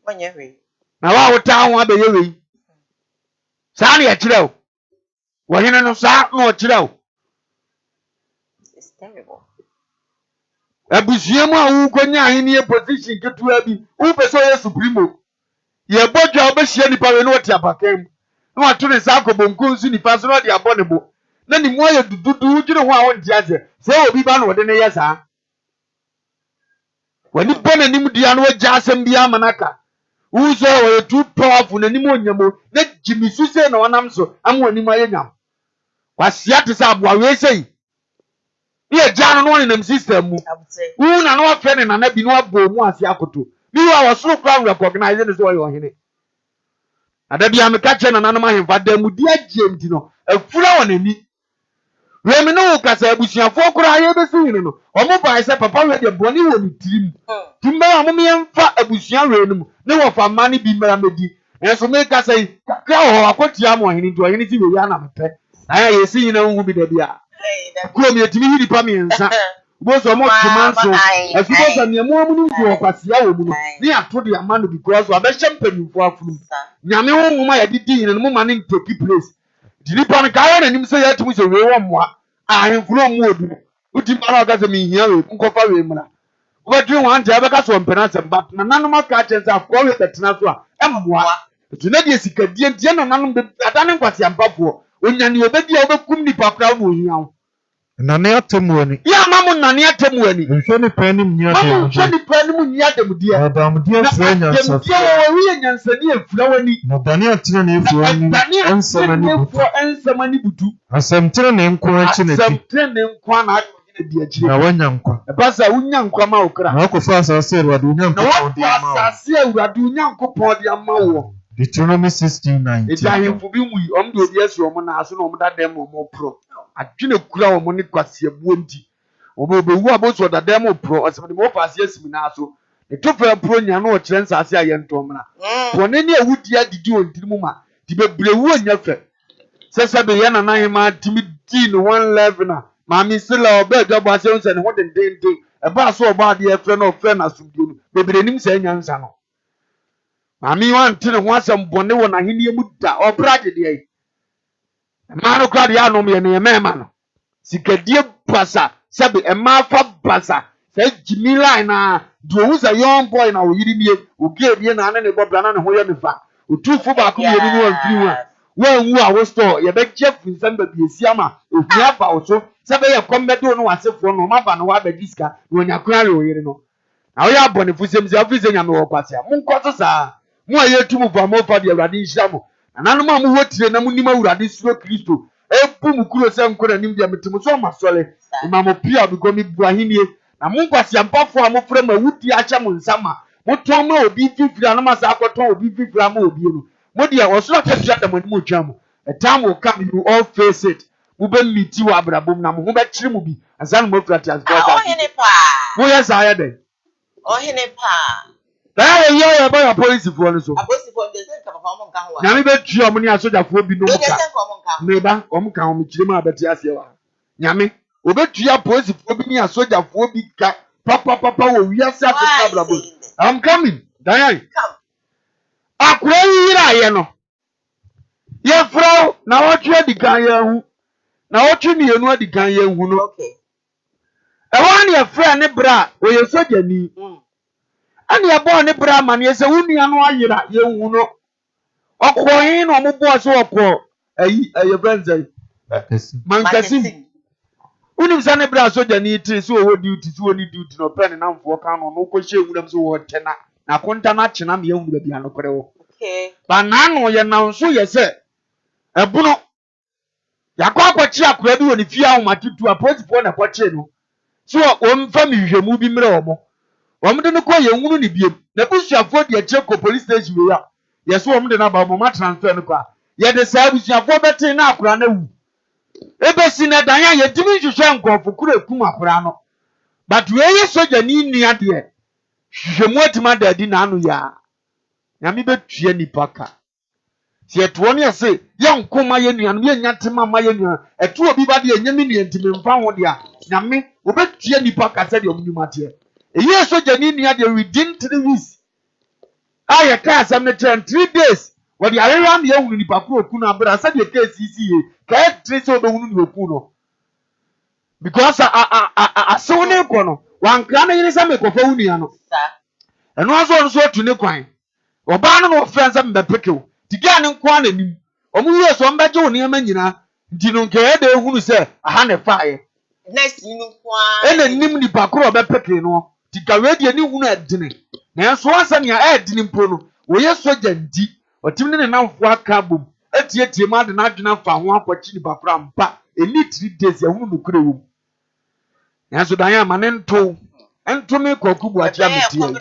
ɔnyɛ hwe na wa wota ho abɛyɛ wei saa ne yɛkyerɛ wo wɔhene no saa na ɔkyerɛ wo it's terrible abusua mu a wo konya ahene position ketewa bi wo pɛ sɛ ɔyɛ supremo yɛ bɔdwa ɔbɛhyia nipa we no ɔte apakan na wato ne sa akɔbɔnko nso nipa so na ɔde abɔ ne bo na ni mo aye dududu gire ho a won ti ase se obi ba no wode ne yesa wani bona nim dia no wagya asem bia manaka uzo wo too powerful na nim onyamo na jimisu se na wonam so am wani ma yenyam kwasia te sa aboa we sei ye gya no nam system mu u na no afa ne na bi no abo mu ase akoto mi wa wo soro kra recognize ne so yo hene adabia me ka che na nanam ahemfa da mu dia gye no afura wonani we no kasa abusuafo kura ye be sin no omo bai se papa we de boni wo ni tirim timba amu me mfa abusua we no ne wo fa mane bi mara medi enso me kasa yi kakra ho akotia mo hini nto hini ti we ya na mepe na ye sin na hu bi da bia ko me timi hidi pa me nsa bo so mo timanso afibo sa ne mo amu nti wo kwasia wo mu no ne ato de amano because wa be hyempanyimfo afunu nyame wo mu ma ya didi ne mo ma ne ntoki place dinipa no kaaya na nim se ya tumi se we wo moa ahemfuro mu odu uti mara ka se mi hia we nkofa we mra wo betwe wan je be ka so mpena se mba na nanom aka che se afọ we betena so a emmoa etu na de sikadie ntie na nanom be adane nkwase ampafo onyane obedi a obekum nipa kra wo hia wo nane atemu ani ya mamu nane atemu ani nhwe ni panim nya de mamu nhwe ni panim nya de mudie adam de afra nya so de wo wi nyansani afra wani na dane atena na efu ani ensamani butu asemtere na nko achi na ti asemtere na nko na di achi na wanya nkwa e ba sa unya nkwa ma okra na ko fa asase awurade unya nkwa di ama na asase awurade unya nkwa di ama wo Deuteronomy 16:19 eti ahemfo bi mu om de obi asu om na aso na om da dem om pro adwene kura om ni kwase abuo nti om obewu aboso da dem pro asem mo paase asimi na aso etofa pro nya na o kire nsase aye ntomra woni ne awudi adidi ontiri mu ma di bebrewu anya fe sese be yana na hema timi di no 111 na ma mi sila oba dwabo ase onse ne ho denden e ba so oba de efre na ofre na sumdio no bebre nim sa nya nsa no mami wan tene ho asem bone wo na henie mu da obrade de ai ma no kwa de anom ye ne mema no sikadie pasa sabe e ma fa pasa sa jimi line na do hu sa young boy na wo yiri nie o ge die na ne bobla na ne ho ye ne fa o tufo ba ko ye ni wan firi wa when you are store, you bet Jeff in some baby Siama, if you have also, Sabaya come back to no one say for no mapa no wabe diska, when you cry, you know. Now you are born if we send the office and you pasia. Munkosa, more year to move more for the Radishamo. And animal who would say Namunima Radisro Christo. Pumukuro Sam could and India Mitimusoma Sole, Mamma Pia become Brahini. And Munkasia Papa, more from a woody achamun summer. Motomo be 50 animals aquato be 50 gramo. Modia was not a gentleman Muchamo. A time will come, you all face it. Ube meet you abrabum na mu bet chimubi azan mo fratias boss. Oh hene pa. Wo yes aya den. Oh hene pa. Da ye ba ya police fo no so. Police fo dey say ka papa mo nka ho wa. Na me bet you omo ni asoja fo bi no mo ka. Me ba omo ka omo chire ma bet ase wa. Nyame obetu ya police fo bi ni asoja fo bi ka papa wo wi ase Africa abrabum. I'm coming. Diane. Come. Akwa yira ye no. Ye fro na wo twa di kan ye hu. Na otu mienu adi kan ye hu no. Okay. E wan ye frɛ ne bra o ye soja ni. Ani ye bo ne bra ma ne se wunua no ayira ye hu no. Okoyin no mo bo so okọ ayi ye benze. Mankasi. Unim sa ne bra soja ni tri so wo duty so ni duty no pen na mfo kan no no ko hye ewuram so wo tena. Na konta na kyena me hu bia no kore wo. Okay. Ba na no ye na so ye se ebuno yakwa kwachi akura bi woni fie ahoma tutu aposifo na kwachi no so o mfa mi hwehwemu bi mre omo omo de no ko ye nwunu ni biem na busuafo de ache ko police station we ya yeso omo de na ba mo transfer no kwa ye de sa busuafo beti na akura na wu ebesi na dan ya ye dimi hwehwe nkofo kura ekum akura no but we ye soja ni nua de hwehwemu atima da di na anu ya nyame betue nipa ka si etuo ne ase ye nkoma ye nuanu ye nyatema ma ye nuanu etu obi ba de enyemi ne ntime mfa ho de a nyame obetua nipa kasa de omnyumate eye soja ni nua de within 3 weeks aye ka asam ne 3 days wodi arera me ehunu nipa ko oku na abra sa de case isi ye ka e 3 so behunu ni oku no because aso ne ko no wankra na yiri sa me kofa hunua no eno aso no so tu ne kwan oba no friends am be pekew tiga ne nkwa na nim omu ye so mbeje woni ama nyina nti no nke e de ehunu se aha ne faaye next inu kwa ene nim ni pakro be peke no tiga we de ni hunu adine na so asem ya adine mpo no wo ye soja ndi otim ne namfo aka bom etietie ma de na adwena fa ho akwachi ni pakro ampa eni 3 days ya hunu nukure wo na so dan ya ma ne nto me kokubu acha metie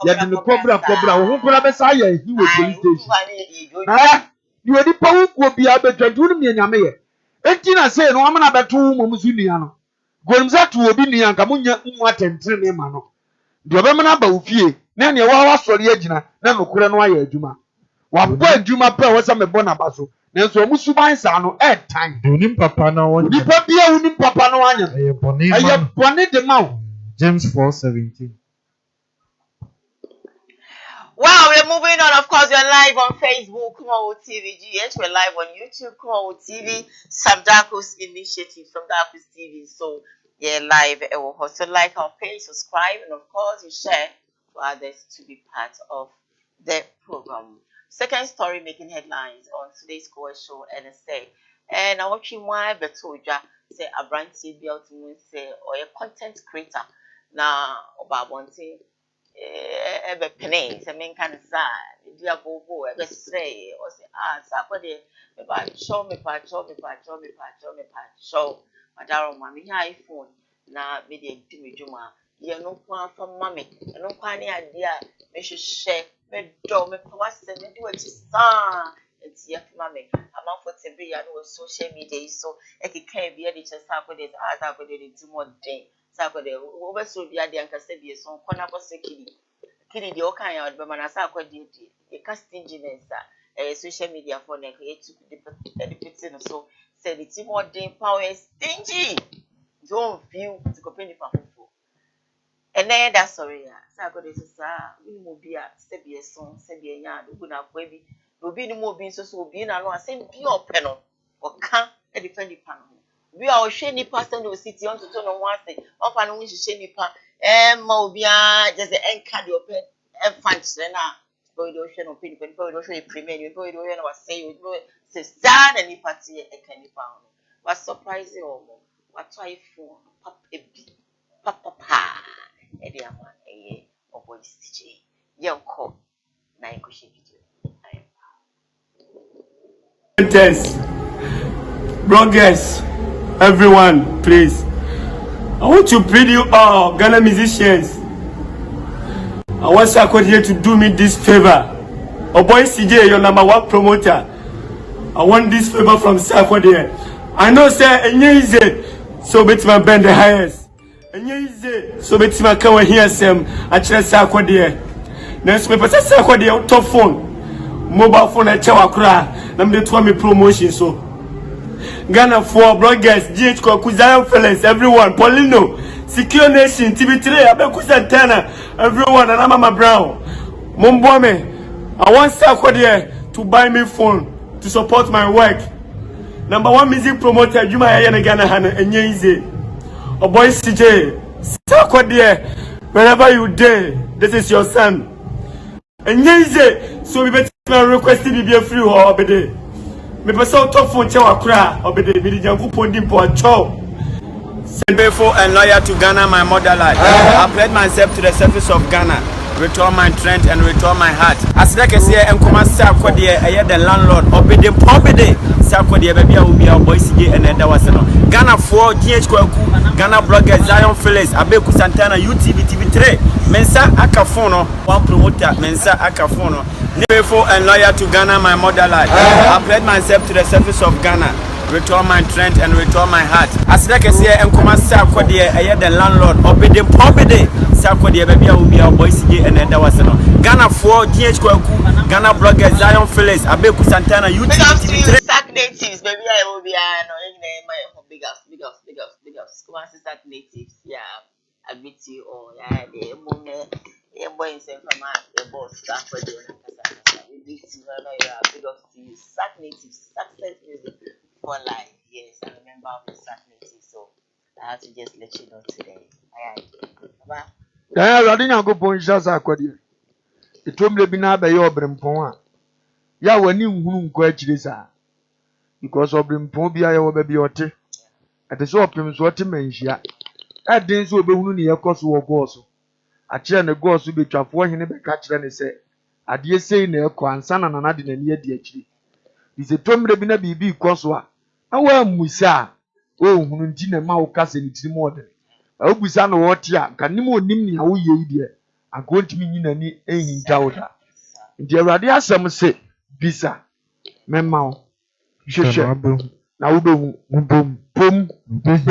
ya de ne kobra wo ho kora be sa ya hi we police station na ni odi pa wo ko bia be twantu ni nyame ye enti na se no amana beto mo musu nua no gonimza to obi nua nka munya mu atentere ne ma no de obemana ba ofie na ne wa wasori agina na nokure no aye adwuma wa bo adwuma pa wo sa me bo na ba so nanso omusu ban sa no time unim papa na won ni pa bia unim papa no anya aye boni de ma James 4:17. Wow, we're moving on. Of course, we're live on Facebook, KUMAWOOD TV. GH, we're live on YouTube, KUMAWOOD TV. Sam Darko's initiative from Darko's TV. So, yeah, live. So, like our page, subscribe, and of course, you share for others to be part of the program. Second story making headlines on today's Koowaa Show, NSA. And I watch him why Betoja say a brand TV ultimately say or a content creator. Now, about one thing. Ebe penny se men kan sa dia bobo ebe stray o se sa ko de me pa show madaro ma me iPhone na me de di me dwuma ye no kwa fa mame no kwa ne ade a me hwehwe me do me pa wase me di wachi sa enti ye fa mame amafo te be ya no social media so e ke kan bi e de chesa ko de sa ko de di mo den sa ko de wo be so bi ade anka se bi so kona ko sekiri kiri di okan ya be mana sa ko di e casting jinensa social media for na e to the person so say the team more den power stingy don't feel to go pay the for and then that sorry ya sa ko de sa we mo bi a se bi so se bi nya do na ko bi obi ni mo bi so obi na no asem bi ope no o kan e defend the pan we are share ni pastor no city on to no one say on fa no share ni pa ma obi a just enka the open and function na boy do show no pin boy do show a premiere boy do no say you say stand any party e can you found was surprising omo what try for pop e bi papa pa e dey am e o boy DJ yanko na e go share video bloggers, everyone, please. I want to plead you all, Ghana musicians. I want Sarkodie here to do me this favor. Oh boy, CJ, your #1 promoter. I want this favor from Sarkodie. I know, sir, and easy, so bet my band the highest. And easy, so bet my come here, Sam. I trust Sarkodie. Next, me put Sarkodie on top phone. Mobile phone at Chawakra. Nam de 2 promotion so. Ghana for bloggers, GH Zion Fellas, everyone, Paulino, Secure Nation, TV3, Abeku Santana, everyone, and Mama Brown. Mumbome, I want Sarkodie to buy me phone to support my work. #1 music promoter, Juma Ayana Ghana Hana, and Yeezy. Oh boy, CJ, Sarkodie, wherever you dare, this is your son. And Yeezy, so we better request to be free or obey. Me person top phone chewa kura obede me janku pondi po acho. Faithful and loyal to Ghana, my motherland. I pledge myself to the service of Ghana. Return my strength and return my heart. As like I say, I'm coming Sarkodie, I the landlord. Obede pobede Sarkodie baby will be our boy CJ and that was no. Ghana for GH Kwaku, Ghana blogger Zion Fellas, Abeku Santana, UTV TV3. Mensa Akafono, 1 promoter, Mensa Akafono. Faithful and loyal to Ghana, my motherland. I pledge myself to the service of Ghana. Return my strength and return my heart. As like I say, I'm coming Sarkodie, I the landlord. Obede pobede Sarkodie baby will be our boy CJ and that was no. Ghana for GH Kwaku, Ghana blogger Zion Fellas, Abeku Santana, UTV3. Sack natives, baby, I will be no big ups. Come on, Sack natives, yeah. I beat you all, yeah. The moment, yeah, boy, in San Fama, the boss, Sarkodie, we beat you, big ups to you. Sack natives, success music for life. Yes, I'm a member of the Sack natives, so I have to just let you know today. Bye. Yeah, Radina go point Sarkodie. It won't be na be your brimpon. Ya wani nhunu nkọ achire sa. Because of brimpon bia ya wo ba bi ote. Ate so opim so ote manhia. Adin so obehunu ne yekoso wo goso. Akire ne goso betwafo hene be ka kire ne se. Ade sei na ekọ ansa na nana de nani adi achire. Dise tomre bi na bibi ikoso a. Na wa musa. Wo hunu nti na ma wo kase ni tiri mo de. Obusa na wo te a kanim onim ne awo ye ide. Agontimi nyina ni ehinja woda. Ndi Awurade asem se bisa memao hwehwe na wo behu pom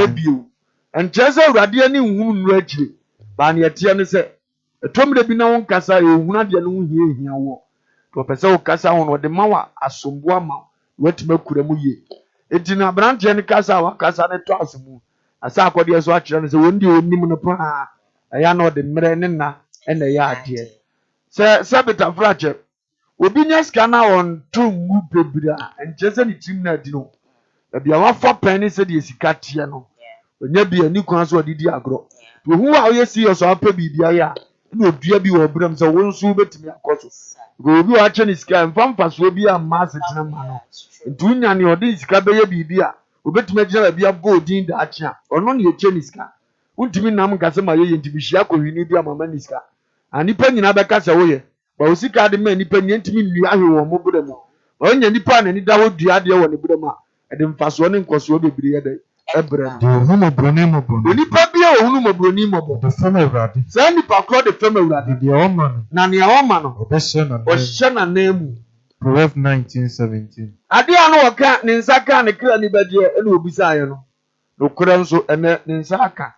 ebio enchese Awurade ani nhunu nru akire ba na yete ne se etomre bi na won kasa ehunu ade no hie hia wo to pese wo kasa ho no de mawa asombo ama watima kura mu ye enti na brante ne kasa wa kasa ne to asomu asa akode so akire ne se wondi onim no pa aya na ode mmere ne na ene ya ade se beta frache obi nya ska na on tungu bebira enchese ni tim na di no bia wa fa pen se de sika tie no onya bia ni kwan so odidi agro to hu a oye si so apa bibia ya na odua bi wo bram se won so betimi akoso go obi wa che ni sika mfamfa so bi amma setina ma no ntunya ni odi sika be ye bibia obetimi agina bia bodin da achia ono ni eche ni sika untimi nam gase ma ye ntimi hia ko hwini bi amama ni sika anipa nyina be ka se wo ye ba osika de ma nipa nyentimi nnu ahwe wo mo bura mu onya nipa na ni da wo dua de wo ne bura mu ede mfaso ne nkoso bebiri ye de ebrem de hunu broni mo bon nipa bia ohunu mo broni mo bon de fama Awurade sa nipa kro de fama Awurade de o ma no na ne o ma no obehye na o hye na nemu Proverbs 19:17 ade anu oka ne nsaka ne kra ni baje ene obisa aye no nokora nso ene ne nsaka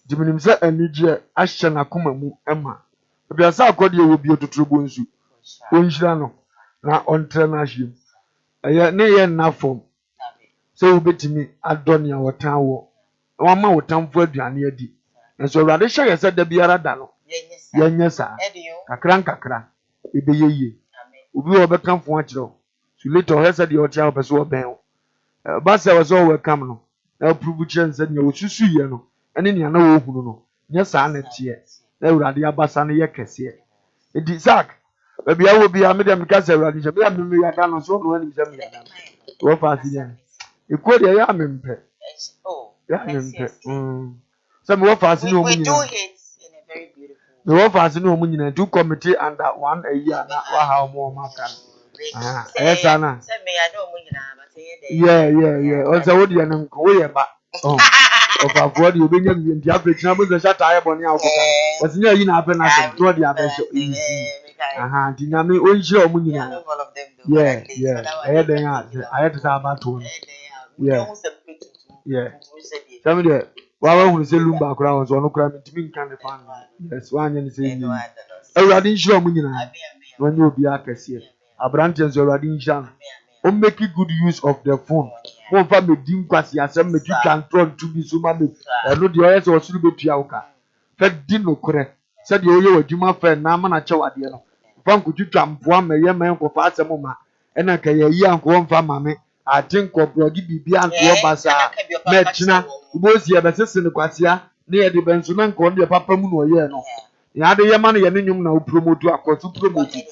diminim se anije ahye na koma mu ema bia sa akode wo bi otuturubo nsu onhira no na ontre na ahye eye ne ye na fom so obetimi adonia wotan wo wama wotanfo aduane adi enso Awurade hye yesa da biara da no yenyesa kakra ebeyeye obi wo bekanfo akiro so later hesa de otia opeso oben ba se wo so welcome no na prove chance ne wo susu ye no ene ne na wo hunu no nyesa na tie na Awurade abasa ne ye kese edi Isaac Baby, I will be a medium because I run. She be a me ya down so no any them ya. Wo fa si ya. E ko de ya me mpe. Oh. Ya me mpe. So me wo fa si no mu nyina. We do it in a very beautiful. Me wo fa si no mu nyina two committee under one a year na wa ha mo maka. Yes ana. Say me I know mu nyina but say Yeah. O say wo de na nko wo ye ba. Of avoid you being in the average number the shot I boni akuta. Was near you na na so to the average easy. Dinami o nshira o munyina. Yeah. I had to say about to. Yeah. Tell me that. Wa hu say lumba akura won so no kura me timi nkan the fan. Yes, one yen say you. Awurade nshira o munyina. When you be akese. Abrante so awurade nshira. O make good use of the phone. One for me dim kwasi asem me twitwa ntron to bi so ma me no de oye se osuru betua uka fe di no kore se de oye wadwuma fe na ma na che wade no fa nko twitwa mpoa me ye men ko fa asem ma ena ka ye yi anko won fa ma me atin ko brogi bibi anto basa me china ubozi e besese ne kwasi a ne ye de benso men ko de papa mu no oye no ya de ye ma no ye ne nyum na o promote akoso promote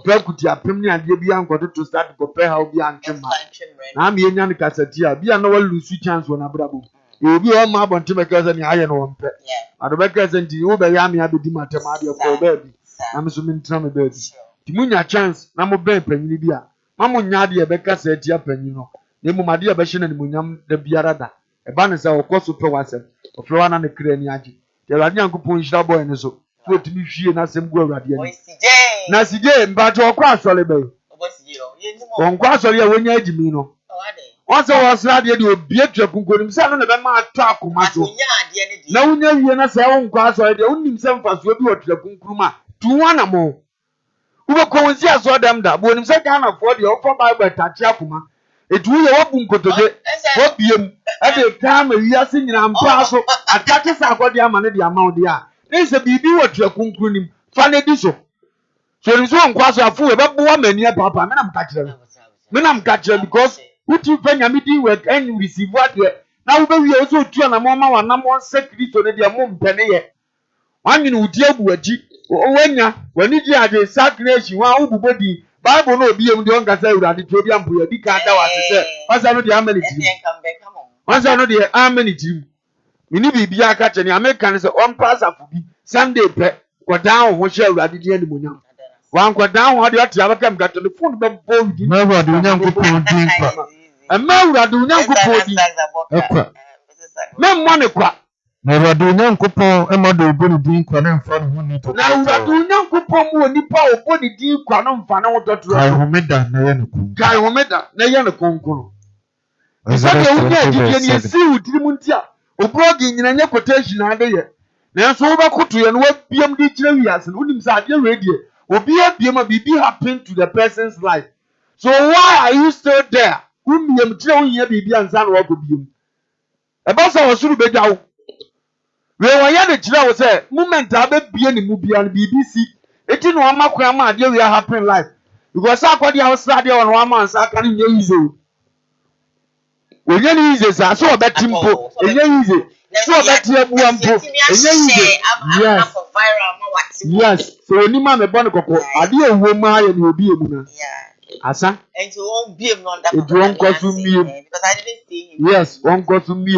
Bekuti apem ni ade bi ankoto to start go pay how bi antwema na me nya ne kasati a bi na wa lose chance wona brabo e bi o ma bonte be kasa ni aye no wonpe ado be kasa nti wo be ya me abedi matem ade ko baby na me so me ntra me baby ti munya chance na mo be panyini bi a ma mo nya ade be kasa ti apanyi no ne mo made be hye na ne munyam da biara da e ba ne se okoso pe wasem o flo na ne kra ni age te awade yankopon hira boy ne so so ti mi hwie na sem gu awade ani na sije mbato okwa asole be onkwa asole ya wonya adimi no onse wo sra de de obi atwa kunkonim se no ne be ma atwa akoma so na wonya wie na se wonkwa asole de unnim se mfaso bi otwa kunkuruma tuwana mo ube ko wonsi aso dem da bo onim se Ghana for de ofo Bible tachi akoma etu ye wobu nkotoge wo biem e de kama wiase nyina mpa so atake sa akodi ama ne de ama ode a ne se bibi wotwa kunkunim fa ne di so so ni so nkwaso afu we bebo wa mani papa me na mka kire because uti fanya mi di work and receive what ye na wo be wi o so tu na mo ma wa na mo secret ne de mo mpene ye wanyi udi abu aji o wanya wani di ade sacration wa ububodi Bible no obi em de on kasa urade to bi ampo ye di ka da wa se wasa no de amenity wasa no de amenity mini bibia aka che ni American se on pass afu bi Sunday pe ko down ho she urade di ani monyam wan ko down ho de otia ba kam ka telephone be bo di na urade onyankopon din kwa ama urade onyankopon din ekwa me mo ne kwa na urade onyankopon emado obonu din kwa na mfa no ho ni to na urade onyankopon mu onipa obonu din kwa no mfa no totoro kai homeda na ye no kun kai homeda na ye no konkoro Exactly, we are giving you see with Limuntia. Obrogi in a quotation under ye. Now, so over Kutu and what BMD Cherias and Unim Sadia radio will be a BM happen to the person's life. So, why are you still there? Whom you tell ye be and San Rock of you? A boss of Surubedao. Where I had a child say, Moment I bet be any movie on BBC. It in one macrama, dear, we are happy life. Because I got the house on 1 month, I can't use you. We get easy, so bet timpo. Easy. So bet you one po. Easy. Yes. So any man a bonoko. I dear woman and will be a woman. Yeah. Asa. And you won't be a non that. It won't go to me because I didn't see him. Yes, won't go to me.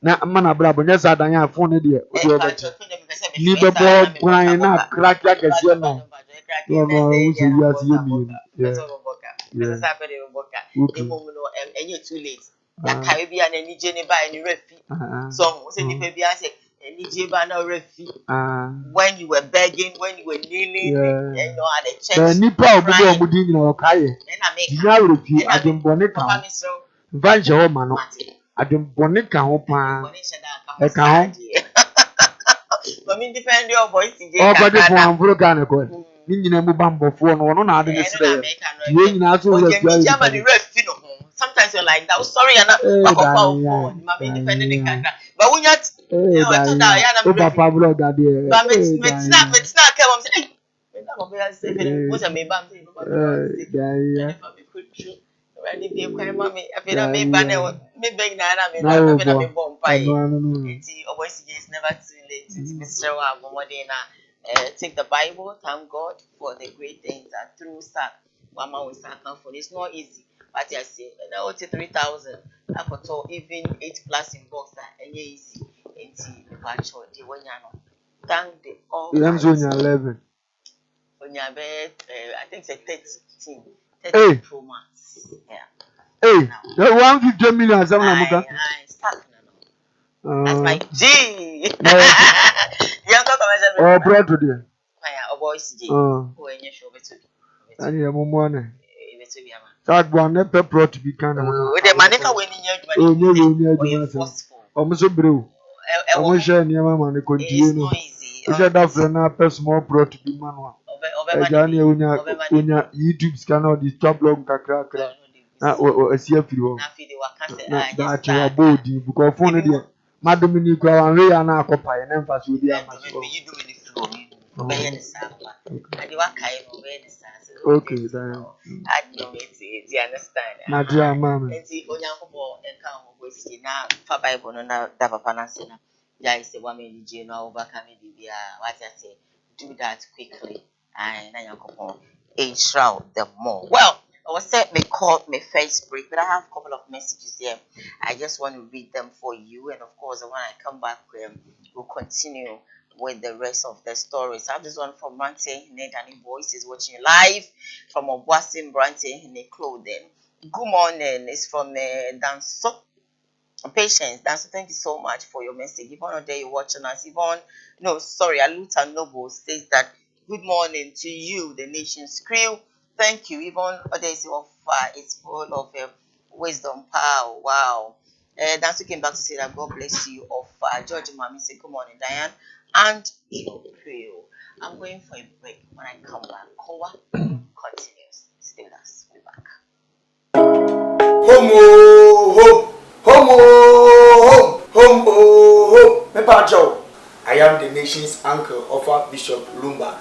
Na mana brabo nyesa adanya phone dey. Ni bebo kwan na crack ya kese no. No, we say yes you me. Yeah. This happened in Boca. The moment and you're too late. That Caribbean and Nigeria by any refi. So, say the baby, I say, and Nigeria no refi. When you were begging, when you were kneeling, you know, at the church. The Nipa Obudo Omudi in Okaye. And I make refi. I didn't boneka. Vanje ho mano. I didn't boneka ho pa. E ka ho. But me depend your voice. Oh, but the one for Ghana ko. Ni nyina mu bambo fo no na ade ne sere. Ye nyina so we sometimes you're like that. Sorry, and I'm independent in Canada. But when you're Papa blog that there. But it's not come on say. What's a me bam say? Ready be quite mommy. I feel me banner me beg na me bomb pie. Always is never too late. It's Mr. Wabomodena. take the Bible, thank God for the great things that through SAC, Mama will start for. It's not easy. But I say, now it's 3,000. I could talk even 8 plus in box and easy. And see the virtual, the one thank the all. You am 11. On your bed, I think it's 13 Pro Max. Yeah. Hey, the 150 million. That's my G. Oh, brought to them. Oh, boys, G. Oh, and you show it to me. And you have more money. That one never brought to be kind of. With the manica winning your forceful. Almost a brew. I'm sharing your money. Continue. Is that for an small brought to be manual? Johnny, when your YouTube scanner, the top log, crack. A CFU. That's your body because phone it. Madam Nicola and Ray and Acopa and emphasis with the okay, then I know it's you understand. Nadia, Mamma. And see, on your football and come with you now for Bible no Dava Panasina. There is a woman in overcoming the what I say, do that quickly and then you a shroud the more. Well, I was said me called me first break, but I have a couple of messages here. I just want to read them for you, and of course, when I come back, we'll continue with the rest of the stories. I have this one from Brante Nedani Voice is watching live from Obuasim Brante in clothing. Good morning. It's from Danso. Patience. Danso, thank you so much for your message. Yvonne Ode, you're watching us. Yvonne, no, sorry, Aluta Noble says that good morning to you, the nation's crew. Thank you, Yvonne. It's full of wisdom, power. Wow. Danso came back to say that God bless you. George Mami said, good morning, Diane. And your crew. I'm going for a break. When I come back, Koowaa continues. Stay with us. We'll be back. Homo. Mepacho. I am the nation's uncle of Bishop Lumba.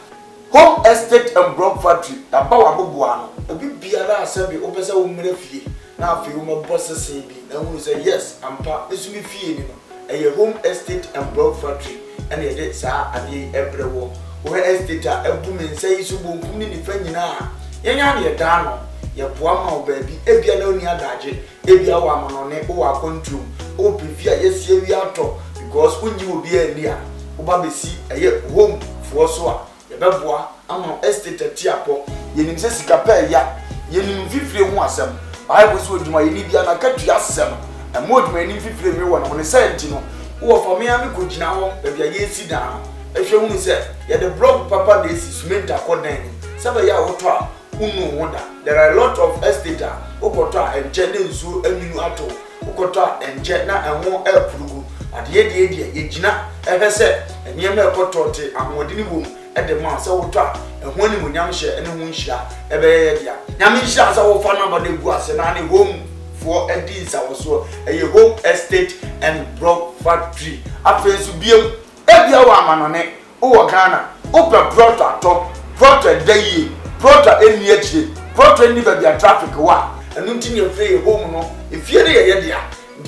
Home estate and broad factory. The power of Buano. A big Biara assembly opens a woman fee. Now, if you my bosses say, and we say yes, I'm part. This will be fee. A home estate and broad factory. And a dead sir and ye every war. Where estate a woman says you won't come in the friend now. Yan dano. Your poor baby, if you know near Daji, if you are one on it or a control, or prefer yes, we are talk because when you will be a near, Ubabi see a home for so. Yabeboa ama estate tiapo yenim se sika pa ya yenim fifire hu asem bible so djuma yeni bia na kadua asem e moduma yenim fifire mi wo na woni senti no wo fa me am ko gina ho e bia ye si dan ehwe hu se ye the block papa na esi cement akodan ni se ba ya woto a unu woda there are a lot of estate okoto a enje ne nsu aninu ato okoto a enje na enho apurugu ade ye ye gina ehwe se eniem na ekoto te amodi ni bom at the man so what when you share any moon share a bear. Yamisha as our fan number the was and any home for a deeds I was so a home estate and broad factory. After to be a woman on it, oh Ghana, open brought a top, brought a day, brought a NH, brought any baby a traffic wa, and until you play home no, if you're there,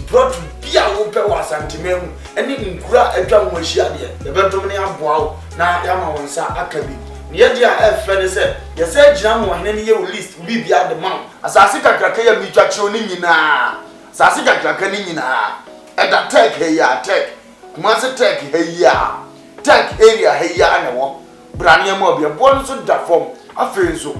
brought to be a open was antimem, and in cry a drum was shared. The Bentomania wow, now Yamawansa Akabi. Near the friend said, yes, Jam one any year list will be at the mount. As I see a cracker, me chachoning na. Sassika crackanina. At that tech, hey, ya, tech. Master tech, hey, ya. Tech area, hey, ya, and a walk. Brania Mobia, born so that form. I feel so.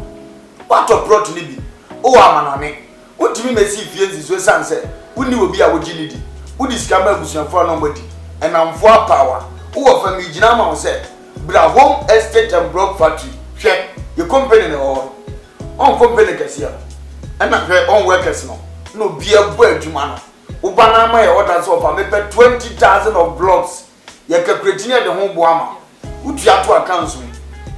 What a brought Libby. Oh, I'm on it. What do you may see fields is sunset? Who knew be our agility? Who discovered for nobody? And I'm for power. Who offer me Jinama said, Bra home estate and broad factory. Check your company or on company cassia. And not her own workers no be a boy to man. Ubana my orders of a maybe 20,000 of blocks. You can create the home boama. Would you have to account me?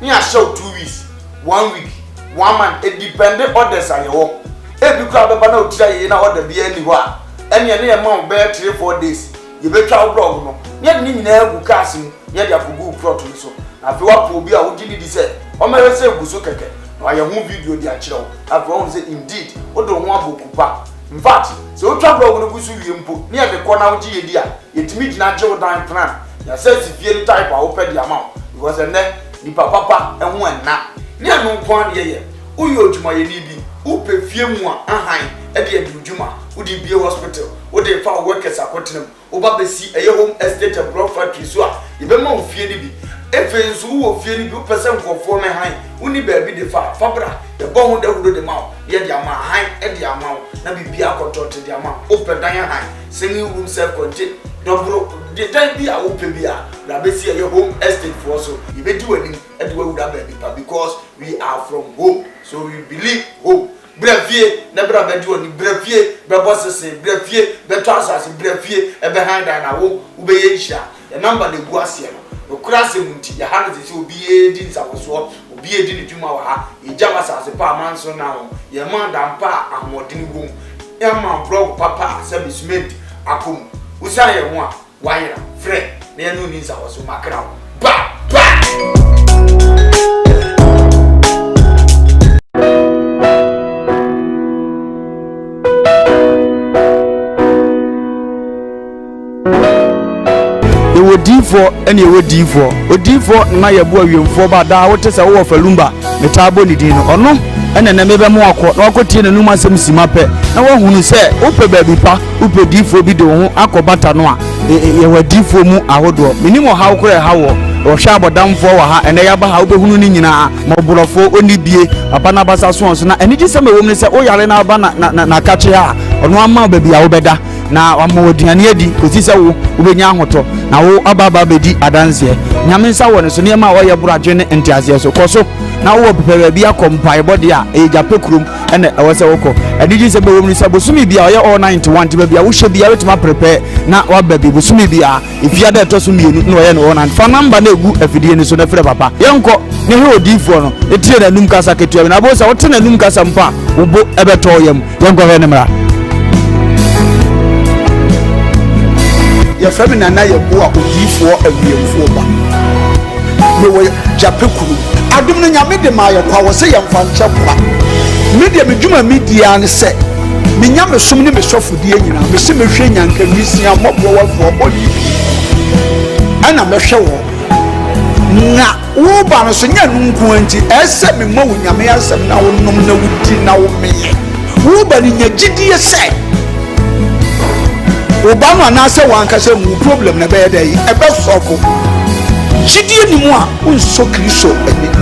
Near show 2 weeks, 1 week, 1 month, a dependent orders are your every crowd of no try in order be anywhere. Any amount bear 3 or 4 days. You better out blog. Yet, Nina Bukasim, yet you could go protein so. After what will be a would you say? Or may I say, Busukake? I am video the actual. After all, say indeed, what don't want Bukupa. In fact, so trouble on the Busu input near the corner of Gia. It meets natural time plan. Your sense if you type, I open the amount. Because a neck, ni papa enwo na ne anu kwan de ye uyo odwuma ye ni bi upe fie mu a ahan e de adwuma udi bie hospital udi fa workers akotenam oba besi eye home estate and block factory so a yebema ofie ni bi efe nso wo fie ni bi person nkofo me han uni ba bi de fabra e bo ho da hudo de ma ye de ama han e de ama na bibia akotote de ama open dan han singing room self contained dobro de dan bi a ope bi a na besi eye home estate for so yebedi wani e de wuda ba bi pa because we are from home so we believe home brefie na bra bedi woni brefie be bossese brefie be transase brefie e be hand na wo ube ye hia the number de gu ase no okurase munti ya hanu se obi e di nsawoso obi e di ni dwuma wa ha e jama sase pa manso na ho ye man dampa amodini wo e man blog papa se bisment akom usa ye ho a wayra frɛ na ye no ni nsawoso makra ba Odifo ene odifo na yebo awemfo ba da wote se wo falumba metabo ni din no ono ene na mebe mo akọ na akotie na numa asem sima pe na wo hunu se upe baabi pa upe difo bi de ho akobata no a ye wadifo mu ahodo minimo hawo kore hawo o hwa abodamfo wa ha ene ya ba ha obehunu ni nyina moborofo oni bie papa na basa so na ene gise me wom ne se o yare na ba na kache ha ono ama baabi a wo beda na wamodiane adi kosi se wo ubenya ahoto na wo ababa bedi adanse nyame nsa wo ne so ne ma wo ye buradwe ne ntiase so koso na wo pepe bia kompai body a eja pekurum ene ewo se woko adiji se bewom ni se bosumi bia wo ye all 91 ti bia wo hye bia wetima prepare na wa baby bosumi bia ifia da to so mienu na wo ye no 1 fa number na egu afidie ni so na frɛ papa yenko ne he odifo no etire na num kasa ketua na bo se wo te na num kasa mpa wo bo ebeto yam yenko he ne mra ya famina na ye bo a odifo awiemfo ba me wo japekuru adum no nyame de ma ye kwa wo se ye mfa nche kwa media medwuma media ne se me nyame som ne me sofodie nyina me se mehwe nyanka misia mobwo wafo bodi ana mehwe wo na wo ba no so nya nunku anti ese me ma wo nyame asem na wo nom na wudi na wo me wo ba ni nya gidie se Obama na se wanka se mu problem na be dey e be sofo gidie ni mu a unso kristo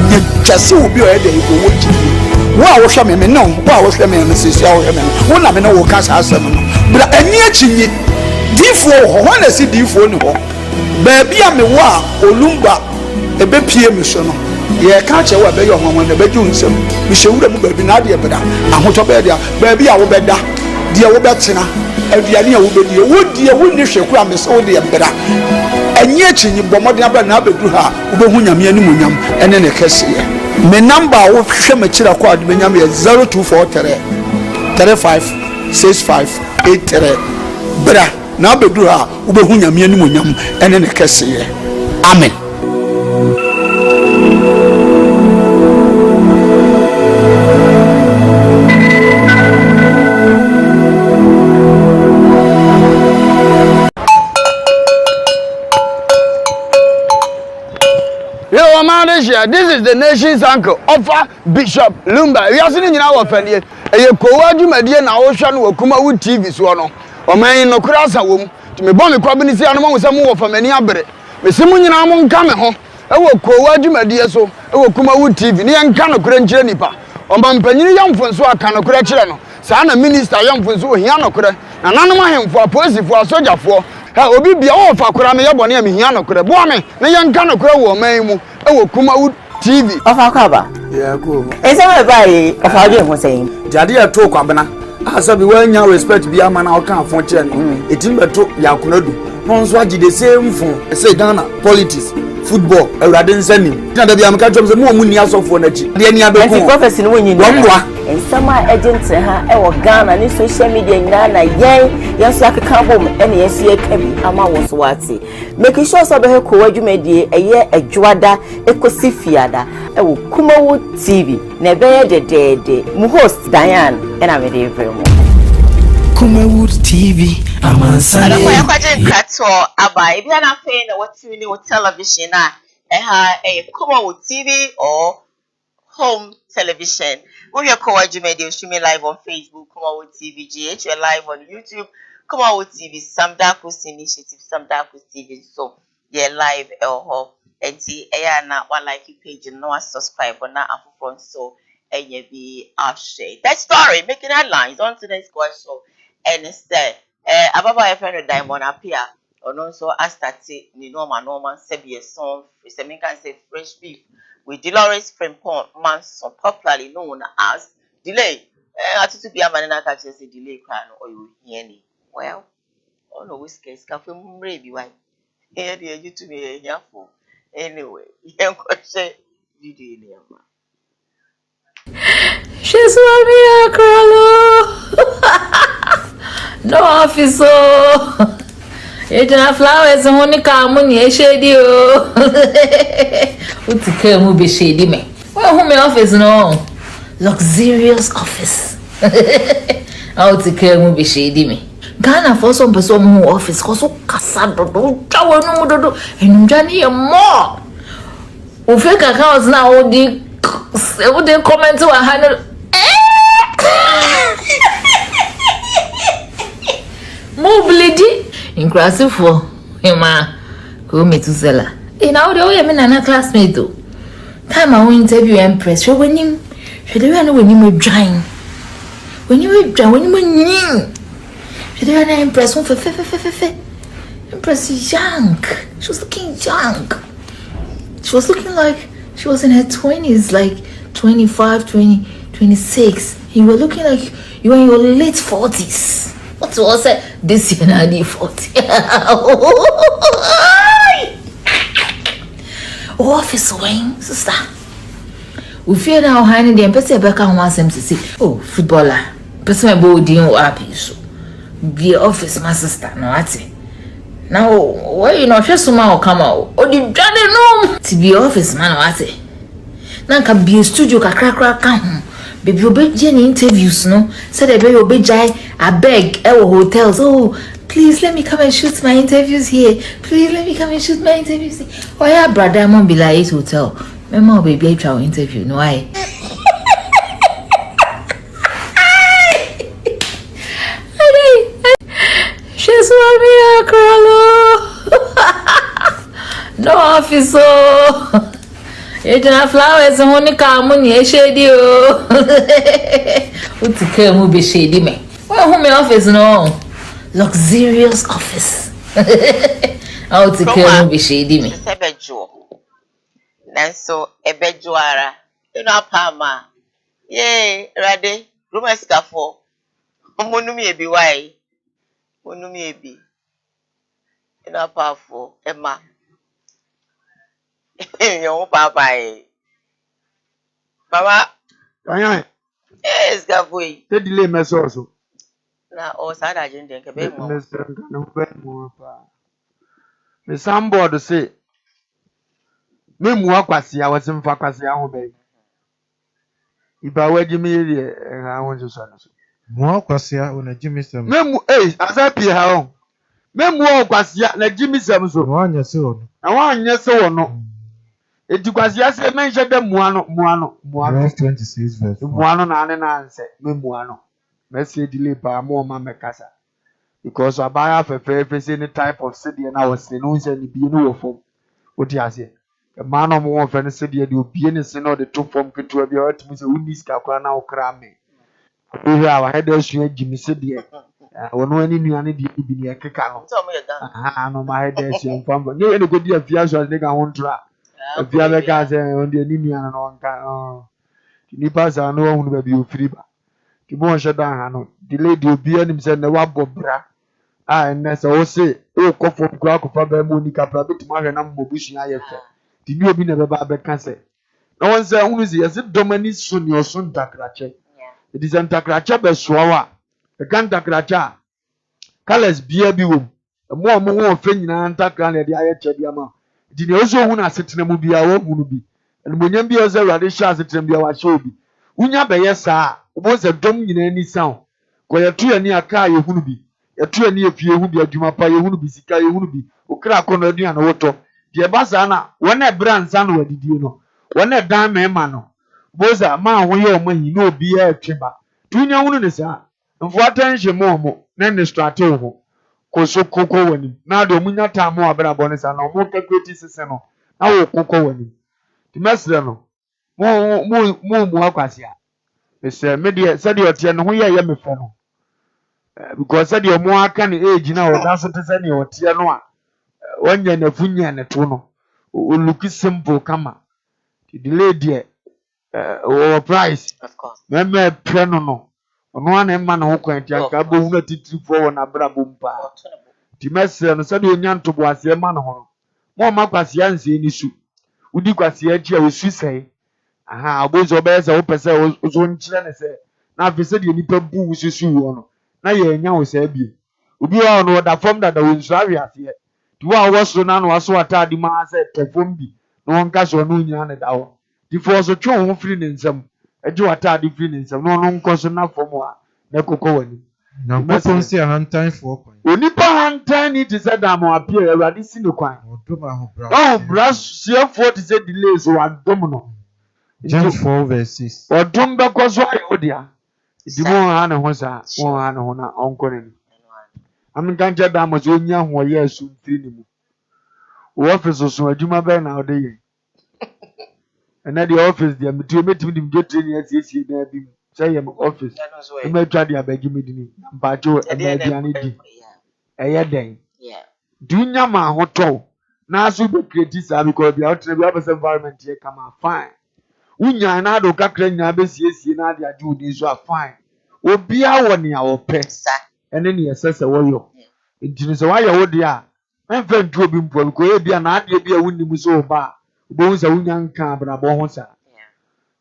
nya twase obi o dey ko wo gidie wo a wo hwa me no wo a wo hwa me se sia wo hwa me wo na me no wo ka sa asem no bra ani achinyi difo ho na si difo ni ho ba bia me wo a olumba e be pie me so no ye ka che wo be yo ho na be ju nsem me hwewura mu ba bi na de e beda ahoto be dia ba bia wo beda dia wo betena aduane a wo bedie wo die wo ni hweku amese wo de yembra enye achinyi bomode abra na abedu ha wo behu nyame ani munyam ene ne kese me number wo hwe makira kwa ade benyam ye 0243 356583 bra na abedu ha wo behu nyame ani munyam ene ne kese amen. This is the nation's uncle, Offa Bishop Lumba. We are sitting in our family. A Koowaa Show na Ocean wo KUMAWOOD TV so no. O man no krasa wom. To me bon me kwabini si anu mo mo for mani abere. Me simu nyina mo nka me ho. E wo Koowaa Show so, e wo KUMAWOOD TV. Ni enka no kura nkyere nipa. O man panyini yamfonso aka no kura kyere no. Saa na minister yamfonso ohia no kura. Na nanom ahemfo apolisifoɔ asogyafoɔ ha obi bia wo fa kura me yebɔ ne amehia no kura boa me na yenka no kura wo man mu e wo KUMAWOOD TV ofa kwaba ya ko ese we bai ofa de ho sei jade ya to kwabena asabi wanya respect bia ma na o kan afon kire no etim beto yakunadu no nso agide same fun say Ghana politics football awrade nsanim tina da bia me ka twem se mo ni asofo na chi de ni abeku anti prophecy no wonyi wonwa ensama agent ha e wo Ghana ni social media nyina na yen so akeka bom ene yen sie ka bi ama wo so wate make sure so be Koowaa Dwumadie eye adwada ekosi fiada e wo KUMAWOOD TV na be ye dedede mu host Diane ena me de evremo KUMAWOOD TV amansane ala kwa kwaje nkrato aba ebi na fe na watimi ni television a KUMAWOOD TV or home television. We are Koowaa Media streaming live on Facebook, KUMAWOOD TV GH. We're live on YouTube, KUMAWOOD TV, Sam Darkus Initiative, Sam Darkus TV. So, yeah, live and see, na one like page and no subscribe, but not front so and you be shade. That story making headlines on today's question. And instead, Ababa friend of Diamond appear. Or also as that ni normal sebi song we can say fresh beef with Dolores Frimpong Manson, popularly known as Delay. Atutu bi amana ka say delay kran or you hear ni. Well, no whiskers ka fe mumre bi why. Here dey you to me here for. Anyway, you can say video ni ama. She's mommy no officer. Ejina flowers honi ka mu ni shady o. Utike mu be shady me. Why home office no? Luxurious office. Utike mu be shady me. Ghana for some person mu office cause so kasa do chawo no mu do enum jani e more. O fake account na o di comment wa handle mo bledi inclusive for hima ko me to sella now dey we me na classmate o time I interview Empress we wenim she dey na wenim adwan wenim nyim she dey na Empress on fe Empress is young. She was looking young. She was looking like she was in her 20s, like 25, 20, 26. You were looking like you were in your late 40s. What was it? This year, now, 40. Office wing, sister. We feel now, honey, the person back on wants him to see. Oh, footballer. Person my body or happy. So, be office, my sister. No, that's it. Now, why you not just somehow come out? Or the journey no to be office, man, what's it? Now can be a studio, crack, come. Baby, you be Jenny interviews, no? Said I baby, be jai. I beg, hotels. Oh, please let me come and shoot my interviews here. Please let me come and shoot my interviews here. Why, yeah, brother, I'm be like hotel. My mom, baby, I try interview. No, I. She's mommy, no officer. Ejina flowers honi ka mu ni shady o. Utike mu be shady me. Why home office no? Luxurious office. Utike mu be shady me. Sebejo. Nanso ebejoara. Eno apama. Yay, ready? Rumors ka for. Omonumi ebi why? Onumi ebi. Eno powerful. Emma. Yo papa eh. Baba. Ayan. Yes, gaboy. Te delay me so. Na o sada agenda nke be mo. No be mo pa. Me samboard say. Me mu akwase a wose mfa akwase a ho be. Iba waji me rie ha won so no so. Mu akwase a na jimi sem. Me mu asapi ha ho. Me mu akwase a na jimi sem so. Wa anya se wo no. Na wa anya se wo no. Eti kwase ase men hwede muano. 26 verse. Muano na ane na anse me muano. Me say delay pa mo ma mekasa. Because abaya fefe say any type of city na was no nse ni bi no wo fom. Odi ase. E man no mo fe no city de obi ne se no de to fom keto bi o timi se uni ska kwa na okra me. Obi a wa head asu agimi city e. Wono ani nuane de bi ne ekeka no. No ma head asu mfam. Ne ene go di afia so ne ga hontra. Afia be ka se on de ani nuane no nka. Ni pasa no hunu ba bi ofiri ba. Ti mo hye dan ha no. Delay de obi anim se ne wa bobra. Enne se o se o kofo kura kofa ba mu ni kapra bitu ma hwe na mbobusu aye fe. Ti ni obi na be ba be ka se. Na won se hunu se yesi domani so ni oso ntakrache. It is ntakrache be so wa. E kan ntakrache. Colors bia bi wom. Mo mo ho fe nyina ntakra na de aye che bia ma. Di ne ozo hunu asetena mu bia wo hunu bi. Enmonyam bia ozo rade sha asetena bia wa sha obi. Unya be yesa. Obo se dom nyina ni san. Ko ye tu ani aka ye hunu bi. Etu ani efie hu bi adwuma pa ye hunu bi sika ye hunu bi okra akọ na aduan woto die basana wona bransa no wadidie no wona dan mema no boza ma ho ye omahi no obi a tweba tunya hunu ne sa mfo attention mo na ne strategy ho koso koko wani na do munya tamo abra bone sa na mo calculate sese no na wo koko wani ti mesre no mo akwasia ese me de se de otie no ho ye me fe no because se de mo aka ne age na o da so te se ne otie no a wanya na funya ne to no o look simple kama the lady o price Of course. me pre no ono na ma na ho kwanti anka bo hu na titiri fo wona bra bompa ti mesre no se de onya ntobo ase ma no ho mo makwase anse ni su udi kwase achi a osu sei aha obozo be se wo pese ozo nchire ne se na afese de nipa bu susu wo no na ye nya wo se bie obi wa no da form da wo nsu awi ase ti wa wo so na no aso atadi ma se tefom bi no nka so no nya ne da wo ti fo so twe ho firi ne nsam eje atadi firi ne nsam no nko so na form a na kokko wani na nkopon si ahantan fo kwan onipa hantan ni ti se da mo appear Awurade si ne kwan odoma ho bra oh bras sie fo ti se delays wa dom no James 4:6 odom be ko so ayo dia di mo ha ne ho sa mo ha ne ho na onko ne am ganja da mo so nya ho ye asu mfiri ni mu wo office so adwuma be na ode ye na the office dia metimi dim je training asiesie na bi say ye office e ma twa dia bagi medini mpacho e ba diane di eye den dunya ma ho to na aso be create sa because bia otre bia be environment ye kama fine unya na do kakra nya be siesie na dia ju ni so fine obi awo ne awope ene ne yesese woyo ntini se wa ye wo dia enfa ntu obi mpo ko e bia na ade bia wunni so ba bo sa unya nka brabo ho sa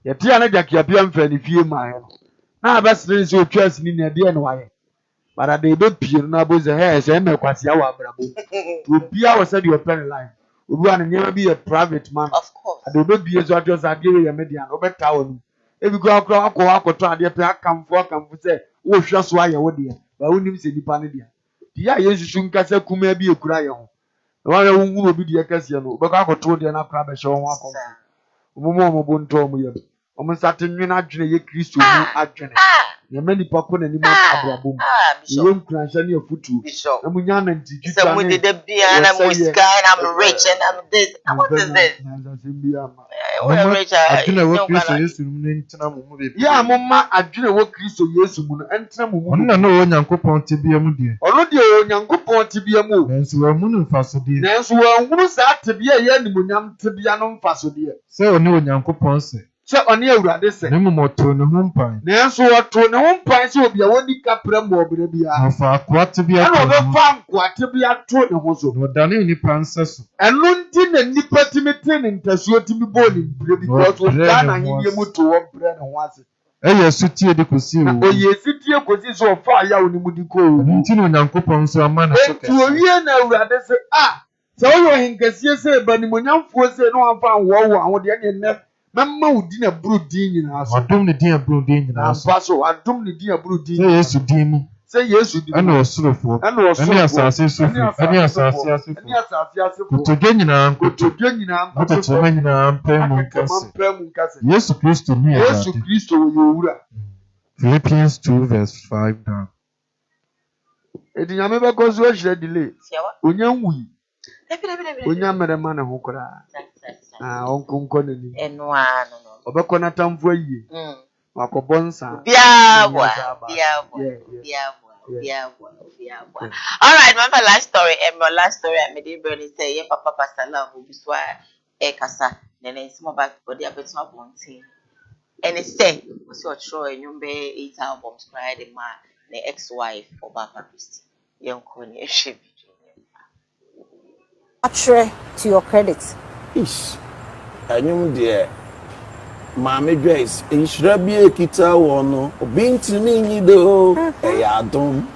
ye tia na jakia bia mfa ni fie ma he na abasire se otwa asini na de ne waye bara de be pie na bo ze he se me kwase awa brabo obi awo se de open line obi an nyema bi a private man Of course. ade obi bie so atwa sa de ye media no beta wonu ebi go akọ ade pe akamfo se wo hwa so aye wo de ba wonim se nipa ne dia dia yesu nkasa kuma bi ekura ye ho wa ya wungu obi de kase no be akọto de na kra be hye ho akọ omo bo nto mo ye omo sate nwina adwene ye Kristo mu adwene ye mani pa ko na ni ma abrabom ye nkura hye ne afutu na munya na ntiju So we did the beer and I'm with and I'm rich and I'm this. And what is this? We're rich. adwene wo Kristo Yesu mu ne ntina mo mu be ya mama adwene wo Kristo Yesu mu no entra mu mu onna no onyankopon tebia mu die ono de onyankopon tebia mu nanso wa mu mfaso die nanso wa nwuru sa tebia ye ni munyam tebia no mfaso die se oni onyankopon se oni Awurade se ne momoto ne ho mpan nanso wato ne ho mpan se obi a woni kapra mo obere bia afa akwa tebia ana obefa nkwa tebia to ne ho so no dane nipa nseso eno nti na nipa timete ne ntasuo timi boni bre because o da na yie mu to wo bre ne ho ase eye sutie de kosi o oye sitie kosi so fa ya oni mu di ko o nti no onyankopon so ama na so kese enti owie na Awurade se so wo hinkasie se banimonyamfo se no amfa wo ahode ne mamma udi na buru din nyina so adom ne din aburu din nyina so amfa so adom ne din aburu din se Yesu din mu se Yesu din ana osurofo ana asase sofi ana asase asefo ani asase asefo kutodwe nyina kutodwe nyina mpemu nkase Yesu Kristo ni Yesu Kristo wo owura Philippians 2:5 down edinyame be gozo hire delay onya nwui onya mere ma na ho kora onkonko nani Enwa no obekọ na tamfo ayi wakobonsa biabwa. All right, remember last story my last story I made brother say ye papa pastor love will be swa e kasa nene small back body abeto abonte and it say was your troy nyumbe 8 albums cried the man the ex-wife of Papa Christy yonko ni ehwe Atre to your credit. Ish. Anyum de Mama Grace, inshrabi ekita wono, obintimi nyido, eyadom.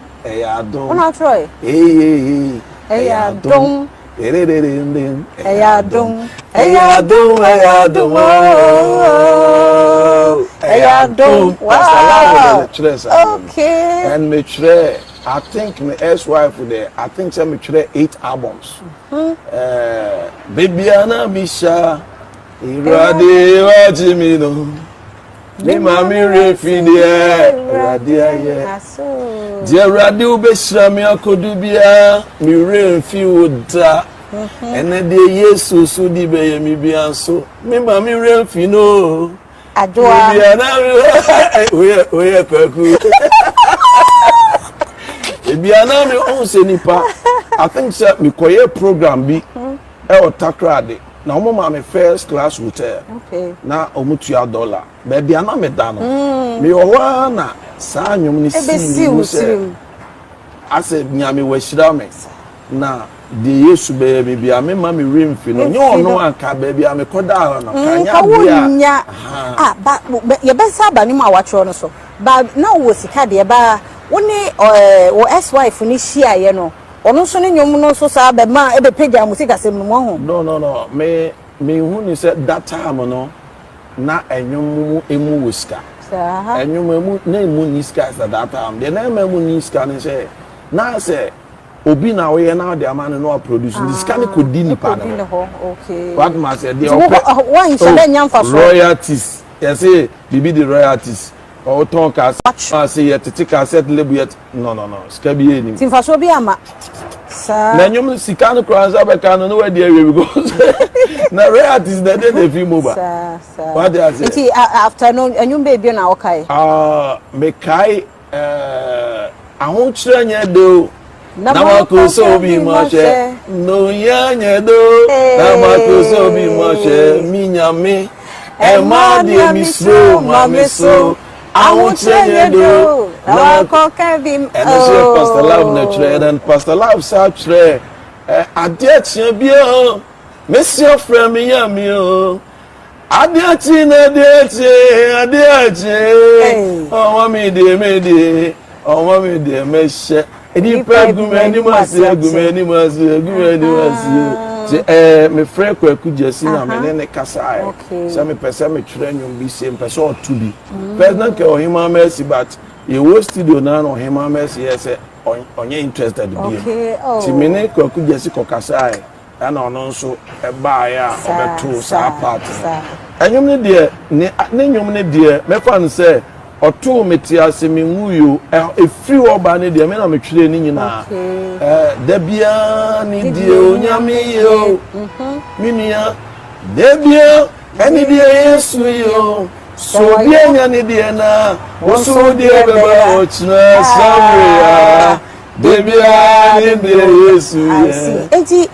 Una Troy. Eyadom. Eyadom. Wow. Okay. And me try, I think my ex-wife there, I think some me try 8 albums. Bibiana Misha, Irade Wajimino, Mimami Refidia, Radia, dear Radio Beshamia Kodubia, Mirin Fiuda, and then the Yesu Sudi Bay, Mibian so, Mimami Refino, Adua, we are Perku. Bibiana, me own Senipa, I think, sir, me choir program be. Ewo takrade na omo ma me first class hotel na omo $2 baby ana me da no me owa na sa anyum ni si mu se ase nyame washira me na de Yesu baby bia me ma me remfi no nyo no anka baby a me koda no kanya bia ba ye be saba ni mu awatro no so ba na wo sika de ba woni wo ex wife ni hia ye no ono so ne nyom no so sa be ma e be pega musika sem no ho no me hu ni say that time no na enyom emu wiska enyom emu na emu ni ska that time de na emu ni ska ne say na say obi na we na de amane no produce this can could di nipa no okay what ma say de one so be nyamfa so royalties you say bibi the royalties or talk as say yet take asset label yet no ska bi enim timfa so bi ama sa na nyom sika no kranza be kan no we dey we because na royalties na dey fi mobile sa what dey say iti afternoon anyum baby na okai me kai ahun kire nya do na ma ko so bi mo she no ya nya do na ma ko so bi mo she mi nyame e ma de mi so ma me so I won't say you do. I will Kevin. And I say Pastor Love natural and Pastor Love satre. I dare champion. Monsieur friend me yamio. I dare oh mommy de me de. Oh mommy de me she. Edi pa gumeni mas. Me friend Kwaku Jesse na me ne kasa so me pese me twerɛ nwom bi se pese o to bi first na ke ohima mercy but ye wo studio na no ohima mercy yes onye interested bi ti me ne Kwaku Jesse ko kasa na ono nso e ba ya obeto sa part enwom ne de ne nwom ne de me fa no se oto metiase me nwuyo efiri oba ne de me na me twerɛ ni nyina debia ni die onyame yo minia debia eni die Yesu yo so die nya ni die na wo so die beba ochna sabria debia ni die Yesu yo enti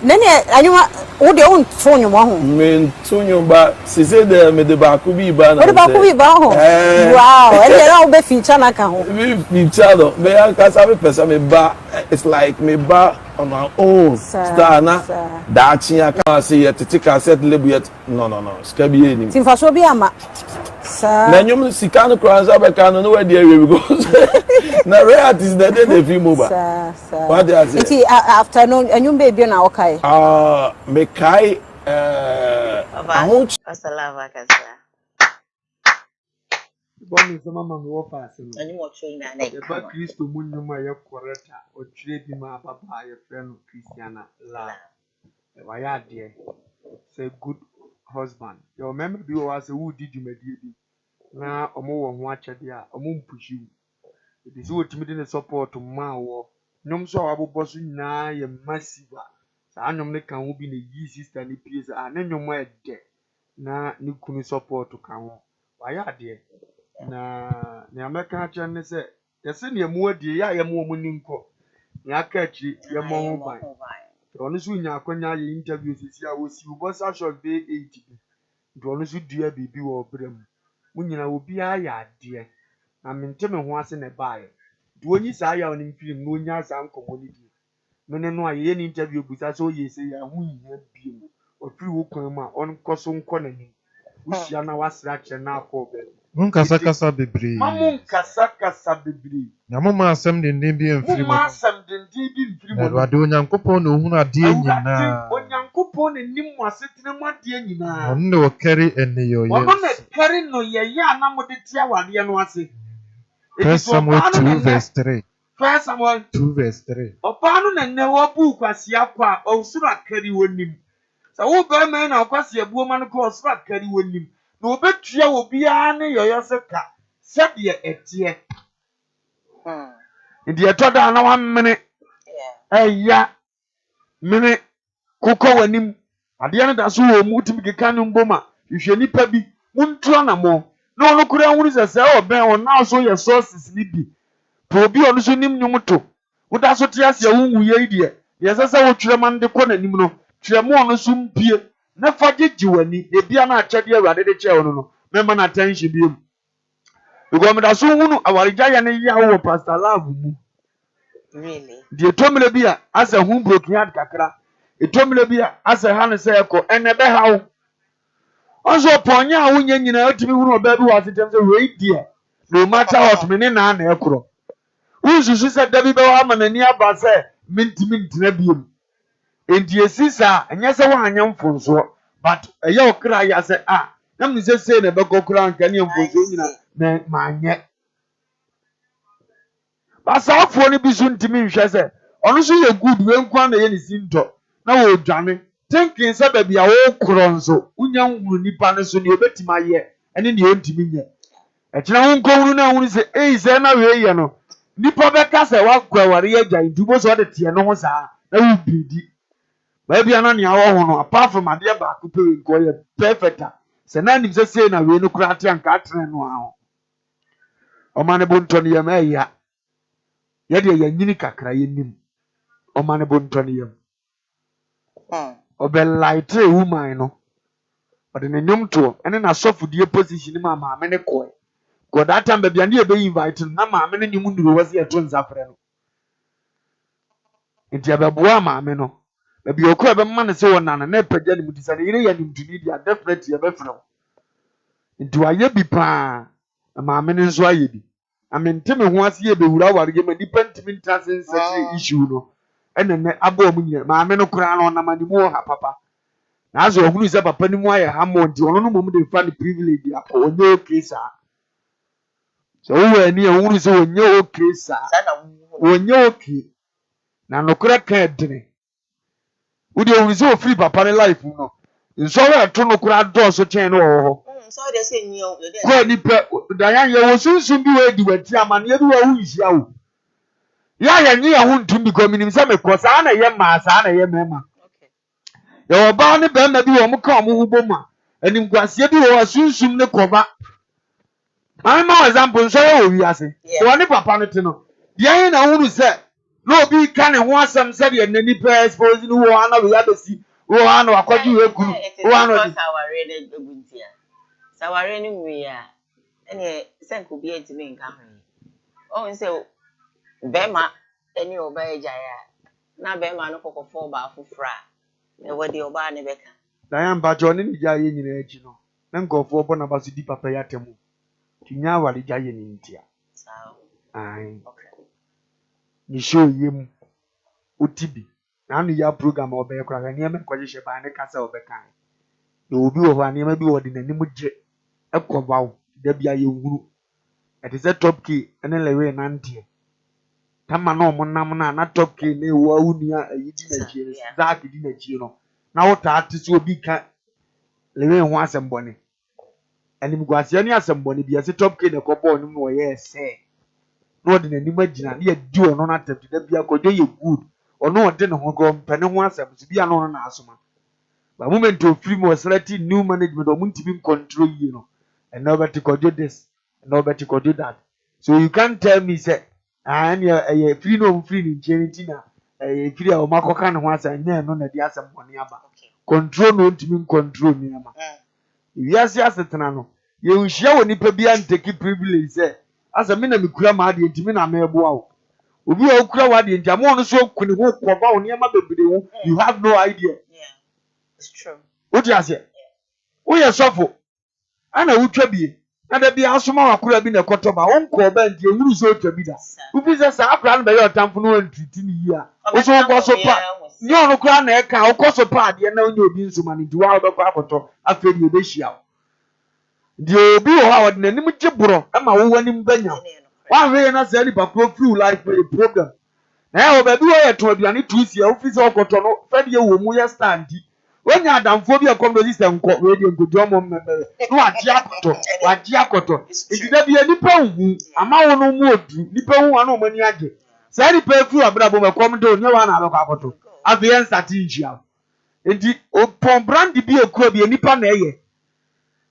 nene anyuma wo de on tonyo mo ho men tonyo ba se se de me de ba ku bi ba na de ba ku bi ba ho wow e de na wo be feature na ka ho be feature do me an ka sa me pesa me ba it's like me ba on my own star na da chi aka say yet take asset label yet no ska bi enim timfa so bi ama sa na nyom sika no kranza be kan no we dey we because na royalties na dey fi mobile sa what dey say iti afternoon anyum baby na okai me kai ahun asalamu akasa Bọ́ọ̀lù sọ máa mi wọ́ paasi nù. ẹni mo tún iná náà Ẹ̀bá Kristo mu nyum a yẹ kọ̀rẹ́ta ọ̀twerẹ́ bi máa bàbá yẹ fẹ́ no Christiana la. Ẹ̀wà yẹ adìẹ sẹ good husband. Yẹ ọ̀mẹ́mẹ́ bi wọ̀ wá sẹ wúù di dwumadie bi na ọmọ wọ̀ ho akyẹ́deẹ a ọmọ mpushi wù. Èdè sẹ wọ́n tìmí de ne support mmaa wọ̀. Nyom so a wabobɔ so nyinaa yɛ massive a saa nyom ne ka ho bi na yi sister ne pie sɛ ne nyom a ɛdɛ na ne kunu support ka ho. Wayɛ adìẹ. Na nea mɛka akyerɛ ne sɛ yɛsɛ nea mu adie yɛ a yɛma wɔn ni nkɔ nea aka akyire yɛma ho ban ɔno nso nya akɔnya yɛ interview sisi a wɔsi wobɔ sa short bɛyɛ 8 bi nti ɔno nso dua biribi wɔ ɔbrɛ mu mo nyina obiara yɛ adeɛ na mente me ho ase na ɛbaeɛ nti wɔnyi saa yɛ ɔne mfirim na ɔnya saa nkɔmmɔ no bi mene no a yɛyɛ ne interview busa sɛ ɔyɛ sɛ yɛ ho nyia bie mu ɔfiri wo kwan mu a ɔnkɔ so nkɔ n'anim wohyia na wasra kyerɛ na akɔ baabi Munkasa bebree. Munkasa bebree. Na mama asɛm denden bi mfiri mu. Mama asɛm denden bi mfiri mu. Awurade Onyankopɔn na ohunu adeɛ nyinaa. Onyankopɔn na nim mu asetena mu adeɛ nyinaa. Ɔno na ɔkɛre ɛneyɛ ɔyɛ. Ɔno na kɛre no yɛyɛ a na mode te awadeɛ no ase. First Samuel 2 verse 3. First Samuel 2 verse 3. Ɔbaa no na nnɛ wɔbu kwasia kɔ a ɔsoro akɛre wɔ nim. So wo ba man na kwase abuo man ko osra kari wonim. Na obetua obi a ne yoyo seka. Said ye etie. Ndi etoda na 1 minute. Eya mene kokọ wanim ade ya da so wo mu timi keka no mboma hwehwe nipa bi muntua na mo na ono kura huru sese o ben on na so ye sources ni bi po bi ono so nim nyum to wo da so tia se wo wuye ide ye sese wo twere man de kọ na nim no twere mo ono so mpie na fagyeji wani e bia na akyede awade de kye ono no memma na attention bi mu because me da so hunu awarija ya ne ya wo pastor love mu. Really? The tomile bia as a home broken yard kakra. A tomile bia as a hand circle and a how. Also, Ponya, when you know to be one of baby was it a rate dear. No matter what meaning an echo. Who's you said David Bohaman and near Basse, mint nebium. In the sister, and yes, I want young for so, but a young cry as a let me just say the Boko Crown can you for my neck. Basa afọ ni bisu ntimi nhwe se ono so ye good we nkwa na ye ni sinto na wo dwane thinking se ba bia wo kro nso unya nwuru nipa ne so ni obetima ye ene ne ontimi nye e kina wo nkowuru na nwuru se se na we ye no nipa be ka se wa kwa ware ye gyan dubo so de tie no ho saa na wo bidi ba bia na ne awo ho no apart from ade ba ko pe nko ye perfect se na nim se na we no kura ate anka atre no aho o mane bonto ne ye ma ya yede ya nyini kakra yenim o mane bonto ne yam obelite woman no ode ne nyum to ene na sofudie position ma maame ne koe go that time bia ne be invite na maame ne nyum nduro wase eto nzafre no enti abeboa maame no bia okura be ma ne se wona na pagya ne mudisa ne yire ya nim tuni dia definitely ya be fro enti wa ye bi pa maame ne nso aye bi amenteme ho ase ye be wura warege ma dependent ntase settle issue no ene abo mu nyina maame no kura no na mani mu ha papa na azo ohunu se papa ni mu aye ha mo nti ono no mo de fa ni privilege akọ onye okay sa so wo ani ohunu se onye okay sa onye okay na no kura ka edene wo de ohunu se o free papa ni life no nso wa to no kura do so chen no ho so they say nyo ko ni pe dayan ye wo sunsun bi we di wati amane bi wa hu hia wo ya ya nyi ya hu ntum bi ko minim se me ko sa na ye ma sa na ye mema okay ye oba ne be ma bi wo mo ka mo hu boma anim kwase bi wo sunsun ne koba my example so ye wo wi ase wo ne papa no te no ye na hu se no obi ka ne ho asem se de nani pe expose ni wo ana we abesi wo ana wakoju we kuru wo ana di saware ni muya ene senko bi entime nka ho o nse bema eni oba ejaya na bema no kokofo ba afufra e wodi oba ne beka dayan ba jo ni jaye nyina eji no na nkofo obo na basu di papa ya temu tinya wali jaye ni ntia sawa ai okay ni show yem otibi na anu ya program oba e kura ni eme kwaje ba ne kasa obeka e obi wo ba ni ma bi wodi na ni mu je ekobaw da bia ye wuru it is a top key ene lewe na ntie tama no mo nam na top key ne wo awunia ayidi na chie zaak di na chie no na wo ta ate so obi ka lewe ho asembone anim gwase ani asembone bia se top key ne kobo no no ye se no de na nim agina ne ye di ono na tap da bia kojo ye good ono de ne ho go mpene ho asem so bia no na asoma ba moment of free mo select new management o muntimi control you know. And nobody could do this, and nobody could do that. So you can't tell me, say, I'm a free no free in Chenitina, a free of Macocan once and then on the Diasa Moniaba. Control no to mean control me. Yes, yes, Tanano. You shall nipper be and take it privilege, say, as a minimum cramadi and Timina may wow. Ubi o Krawadi and Jamon so could walk about near my baby. You have no idea. Yeah, it's true. What you say? We are suffer. Ana utwabi na da bia asoma wakura bi na kotoba wonko ba ntie wuru so utwabi da ubi se sa akura no be yo tamfo no antiti ni yi a wo so go so pa ni onu kura na e ka wo ko so pa de na onye obi nsoma ni diwa wo kwa akoto afeni obe hia di obi wo ha wode nanim gyeboro ama wo wanim banya wa hwe na se ni ba pro life problem na e wo ba bi wo ye to aduane tuisi a ofisi okoto no fa de wo mu ye standi when you adam phobia come to system ko radio go do mo member no waji akoto it dey be nipa hu ama wo no mu odu nipa hu anu mani age say nipa fu abrabo me come do nya wa na abekọ akoto abiyan sati njia enti opon brand bi ekura bi nipa na eye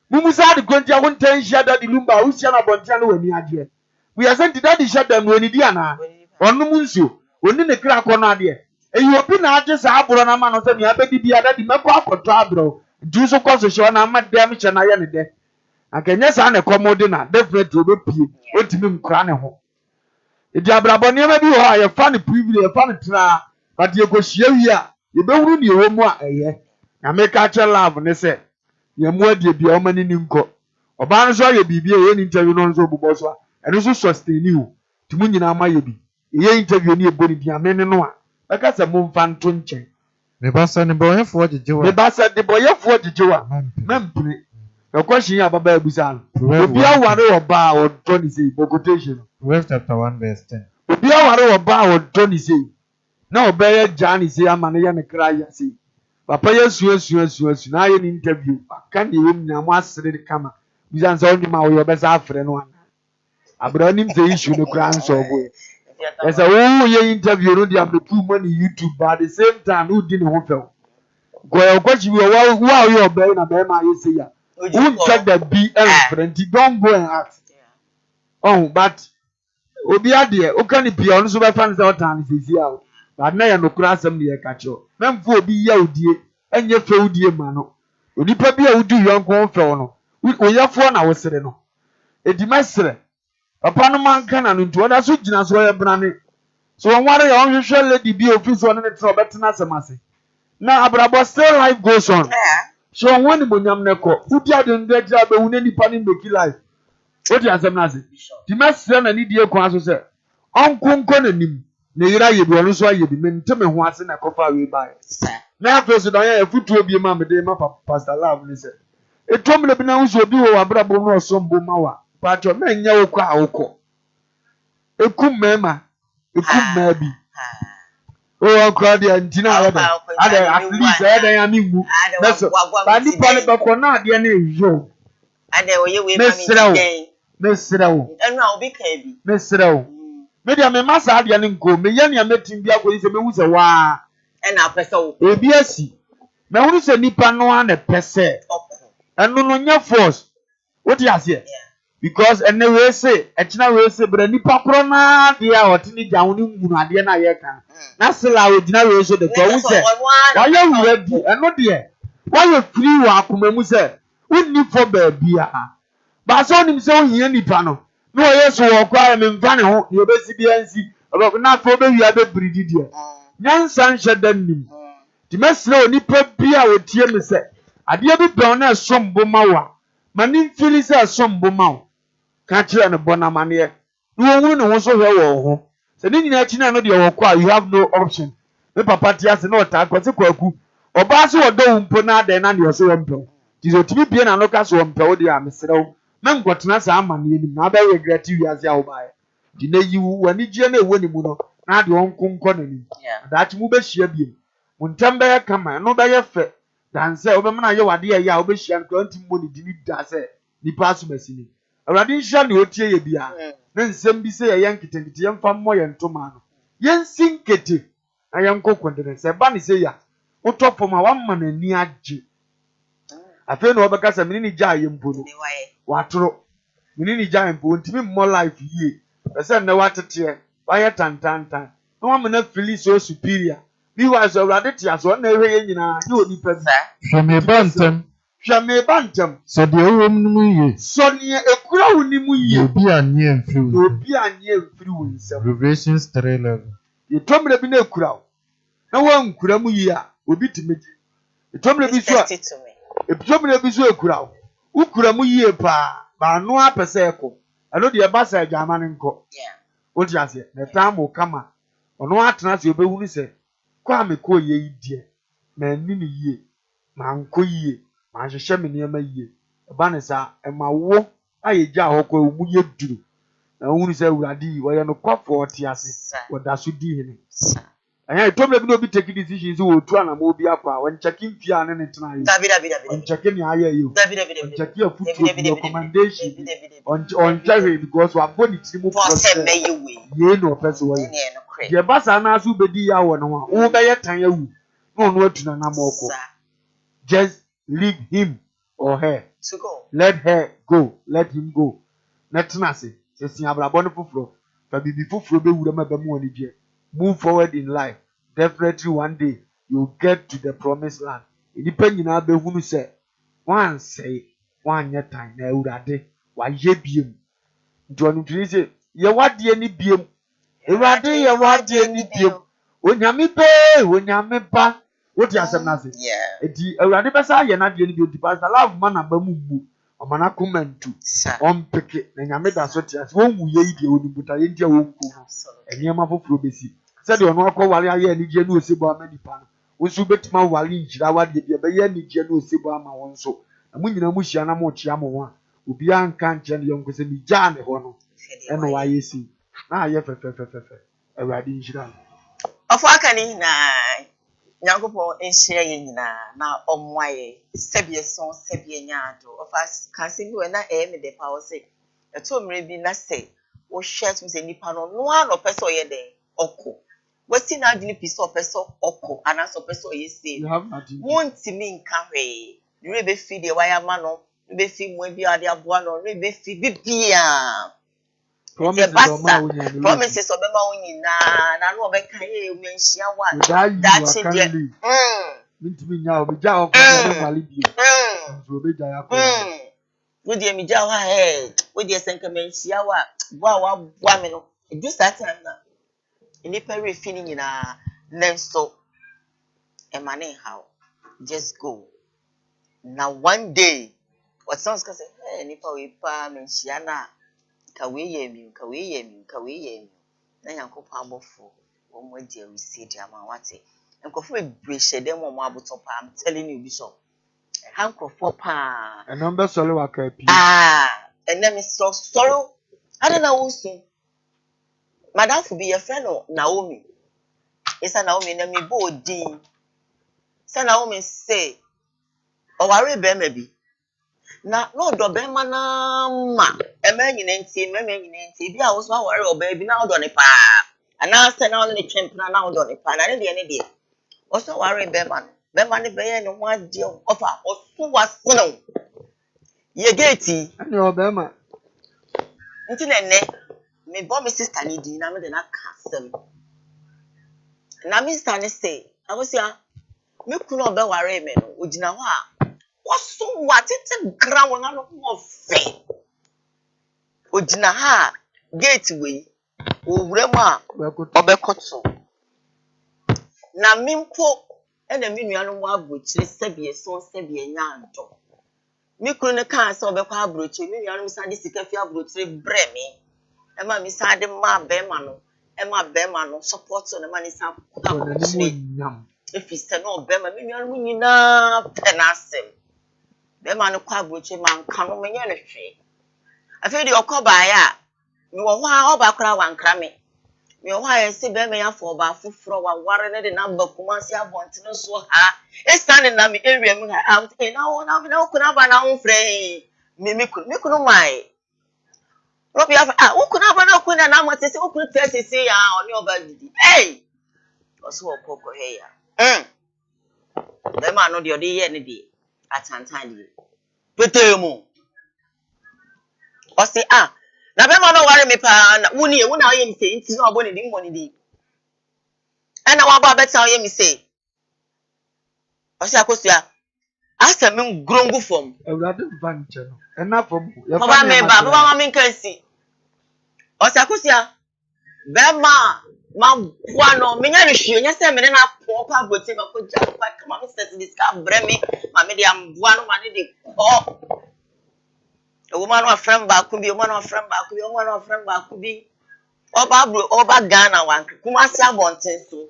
mumusa de kontia won tan hia da di lumba wo sia na bontia no wani age we are saying that the shut them when di ana onu munso oni ne kra akọ no ade eyi obi na age sa aburo na ma no se mi abedi bia da di mekọ akoto aburo ju so kọ so hia na ma dem che na ye ne de akenya sa na komode na definitely obepie otimi nkura ne ho edi abrabo ne ma bi ho a ye fa ne privilege ye fa ne tra but ye go hia wi a ye be huru ne ho mu a eye na make a che love ne se ye mu ade bia o mani ni nko oba no so ye bibia ye ni interview no so bubo so a eno so sustain you timu nyina ma ye bi ye interview ni e boni bia me ne no a aka se mo mfa nto nchen me basa ne boyefo gijewa me basa de boyefo gijewa mempre the question ya baba ebusa obi aware oba o Tony say quotation Proverbs chapter 1 verse 10 obi aware oba o Tony say na obeye Jani say amane ya ne kra ya say papa yesu na ye ni interview aka ne wom na mo asere kama bizan say oni ma wo yo besa afre no ana abra nim say issue no kra nso boy yes wo ye interview no dia betu money YouTube but at the same time who didn't ho fel go kwachi we wa yo obey na be ma ye say ya who check the BL friend don't go and ask oh but obi ade o kan bia on so be fan say otan sisi a but na ye no kura asem ne ye ka cho memfo obi ya odie enye fe odie ma no onipa bia odi yonko fe no oyafo na wo sere no edi mesere papa no man kana no nto da so gina so ye brane so wonware ya onhwehwe lady bi office one ne tre obetena asemase na abrabo still life goes on so woni bonyam ne ko udi ade ndagya be woni nipa ne make life odi asem na se di mesere na ni die ko aso se onkonko nanim ne yira ye bi ono so aye bi menteme ho ase na kofa we bai na afeso don ya futu bi ma me de ma pastor love ni se etom le bi na uzo bi wo abrabo no osombo ma wa pacho menya wo kwa awoko ekum mema bi o kwa dia ntina ade at least ade ya mimu beso ba ni pa le ba ko na ade na ejo ade wo ye we ma mi den mesrewo enu a obi ka bi mesrewo me dia me masa ade na nko me ye ne metim bia ko se me hu se wa ena pese wo ebi asi me hu se nipa no ana pese enu no nya force what you say because ene we say echina we say bra nipa kro na de a otini jawo ni munu ade na ye kan na sela we dina we so de ko wu se wa ye wu di eno de wa ye free wa akoma mu se unni for ba bia ba so nim se ohia nipa no no ye so wo kwa me mfa ne ho ye besi bia nsi na fo be wi abe bridi de nyansa nhye dan nim ti mesle onipa bia wotie me se ade bi be na sombo mawa mani fili se sombo mawa ka kire ne bona mane no wonu ne ho so hwe wo ho se ni nyina chi na no de wo kwa you have no option me papa ti ase na ota kwase kwaku oba se wodo mpo na ade na ne so wompo ti so tibi bie na no ka so wompo wo de amserew na ngotena sa amane ni na ba regret wi ase a wo bae di na yiwu wani gie na ewo ni mu no na de onkonko na ni da chi mu be hia biem mu ntembe ya kama no be ye fe dan se obe mena ye wade ya obe hia nko ntim mo ni di ni da se ni pass masini awrade hia ne otie ye bia na nsem bi se ye yanketenkete ye mfa mo ye ntoma no ye nsinkete na ye nkokondere se ba ni se ya utofo ma wamma na ni age afi no obeka se menini gya ye mpo no watoro menini gya ye mpo ntimi mo life yie pese na watete ba ye tantantan no wamma na feel so superior bi wa so awrade tia so na ehwe ye nyina ye onipa bi Shame bantam so de owom nu ye so ne ekura woni mu ye obi anye mfiri wo nsam Revelations 3:11 ye tomre bi na ekura na wa nkura mu ye a obi timeji ye tomre bi so tomre bi so ekura ukura mu ye pa ba no apese eko alo de ba sa adwama ne nko o ti ase na tamu kama ono atena se obehunu se kwa me ko ye idie na ni ni ye ma nko ye ma hwehwe me niam yie ba ne sa ema wo ayegya hokọ omu ye duru na hunu se awurade yi wo ye no kwafo oti ase wo da so di hene I told me no be taking decisions who to an amobi aqua when checking Fian and tonight. On checking the higher you. On checking your food recommendation on Jerry because we are going to move for ye no person way. The Bassana Subedi hour no one. Obey a tanya. No, no, to Namoko. Just leave him or her. To go. Let her go. Let him go. Let's not say. Says Yabra Boniful Fro. But before Frobe would remember money. Move forward in life. Definitely one day you'll get to the promised land. It depends on how who say. One say, 1 year time. Now, would I day? Why ye beam? John say, ye what the any beam? What day, ye what the any beam? When Yami pay, when Yami pa. What you say, nothing. Yeah. Eti awurade besa ye na de ni bi pass the love man abamubu omana comment on peke na nyame da so tia so wu ye ide onibuta ye ndia wo nku enema foforo besi se de ono akọ wale aye ni je na osebo amanipa no wo su betima wale njira wade bi be ye ni je na osebo ama won so na munyina mu hia na mo chia mo ho a obi anka nche ne yonko se mi ja ne ho no e no wa yesi na aye fe awurade njira Ofo akani na Nyankopɔn enhyia yɛ nyinaa na ɔmmoaye sɛbie son sɛbie nyaado ɔfa kanse bi wɔ na me de pa wo se ɛto mmere bi na sɛ wo hwɛ tum sɛ nipa no noa no pɛ sɛ ɔyɛ den ɔkɔ wasi na adwene pi sɛ ɔpɛ sɛ ɔkɔ anaasɛ ɔpɛ sɛ ɔyɛ se wontimi nka hwee ne be fi de wayɛ ma no ne be fi mu bi ade aboa no ne be fi bibia promises obema onyina na no obeka ye menhia wa dachi de mintimi nya obija okọ mali bi so obeja yakọ wo de mi ja wa wo de senka menhia wa wa me no this time na ni pere fini nyina nenso emane how just go now one day what sounds can say ni pa we pa menhia na kawe yemi na Yankopɔn abofo wo mo dia receive ama wate nkofo be hyede mo aboto pa I'm telling you bishop hankofo pa and number solo waka pi and let me so sorrow I don't know who madam fu be your friend Naomi isa Naomi na me bo din say Naomi say o ware be ma bi na no do be ma na ma emanyi nti bi a wo so aware oba bi na wo do ne pa ana say na wo ne twempna na wo do ne pa na ne de wo so aware be ma ne be ye ne ho ade ofa oso waseno ye gate ani oba ma nti ne me bo me sister ni di na me de na kasem na me sister ne say awosia me kunu oba ware me no ogina ho a waso watete gra wona no ho fe ogina ha gate we owura mu a obekoto na mimpo ena me nuanu mu abrochire sebie so sebie nyaando me kunu ne kan se obekwa abrochire me nuanu sa de sika fi abrochire bre me e ma mi sa de ma be ma no e ma be ma no support so na ma ni sa abrochire efi se no be ma me nuanu mu nyina penasem be ma no kwa abrochire man kan no me nye ne hwe afi de okoba ya me wo ho a oba kra wankra me ho a se be me ya fo ba fufuro wa ware ne de number kumasi abonte so ha e stand na me area mu ha out e na wo na kuna ba na ho frɛ me kunu mai no be afa wo kuna ba na kuna na mo te se wo kunu tese se ya oni oba didi oso okoko he ya be ma no de ode ye ne de atantan de petemu o se na be ma no ware me pa na wuni e wuna ye mi se nti no obo ne di money di ana wa ba beta ye mi se o se akosua asem ngrongu fom awurade vanche no ena fom ya fa me ba ma me nkansi o se akosua be ma bua no me nya ne hwie nya se me ne na ko pa boti ma ko ja pa kama me set this ka bre me ma me de am bua no ma ne de ko a woman of friend back could be a woman of friend back could be a woman of friend back could be Oba Ghana one Kumasi Abonte so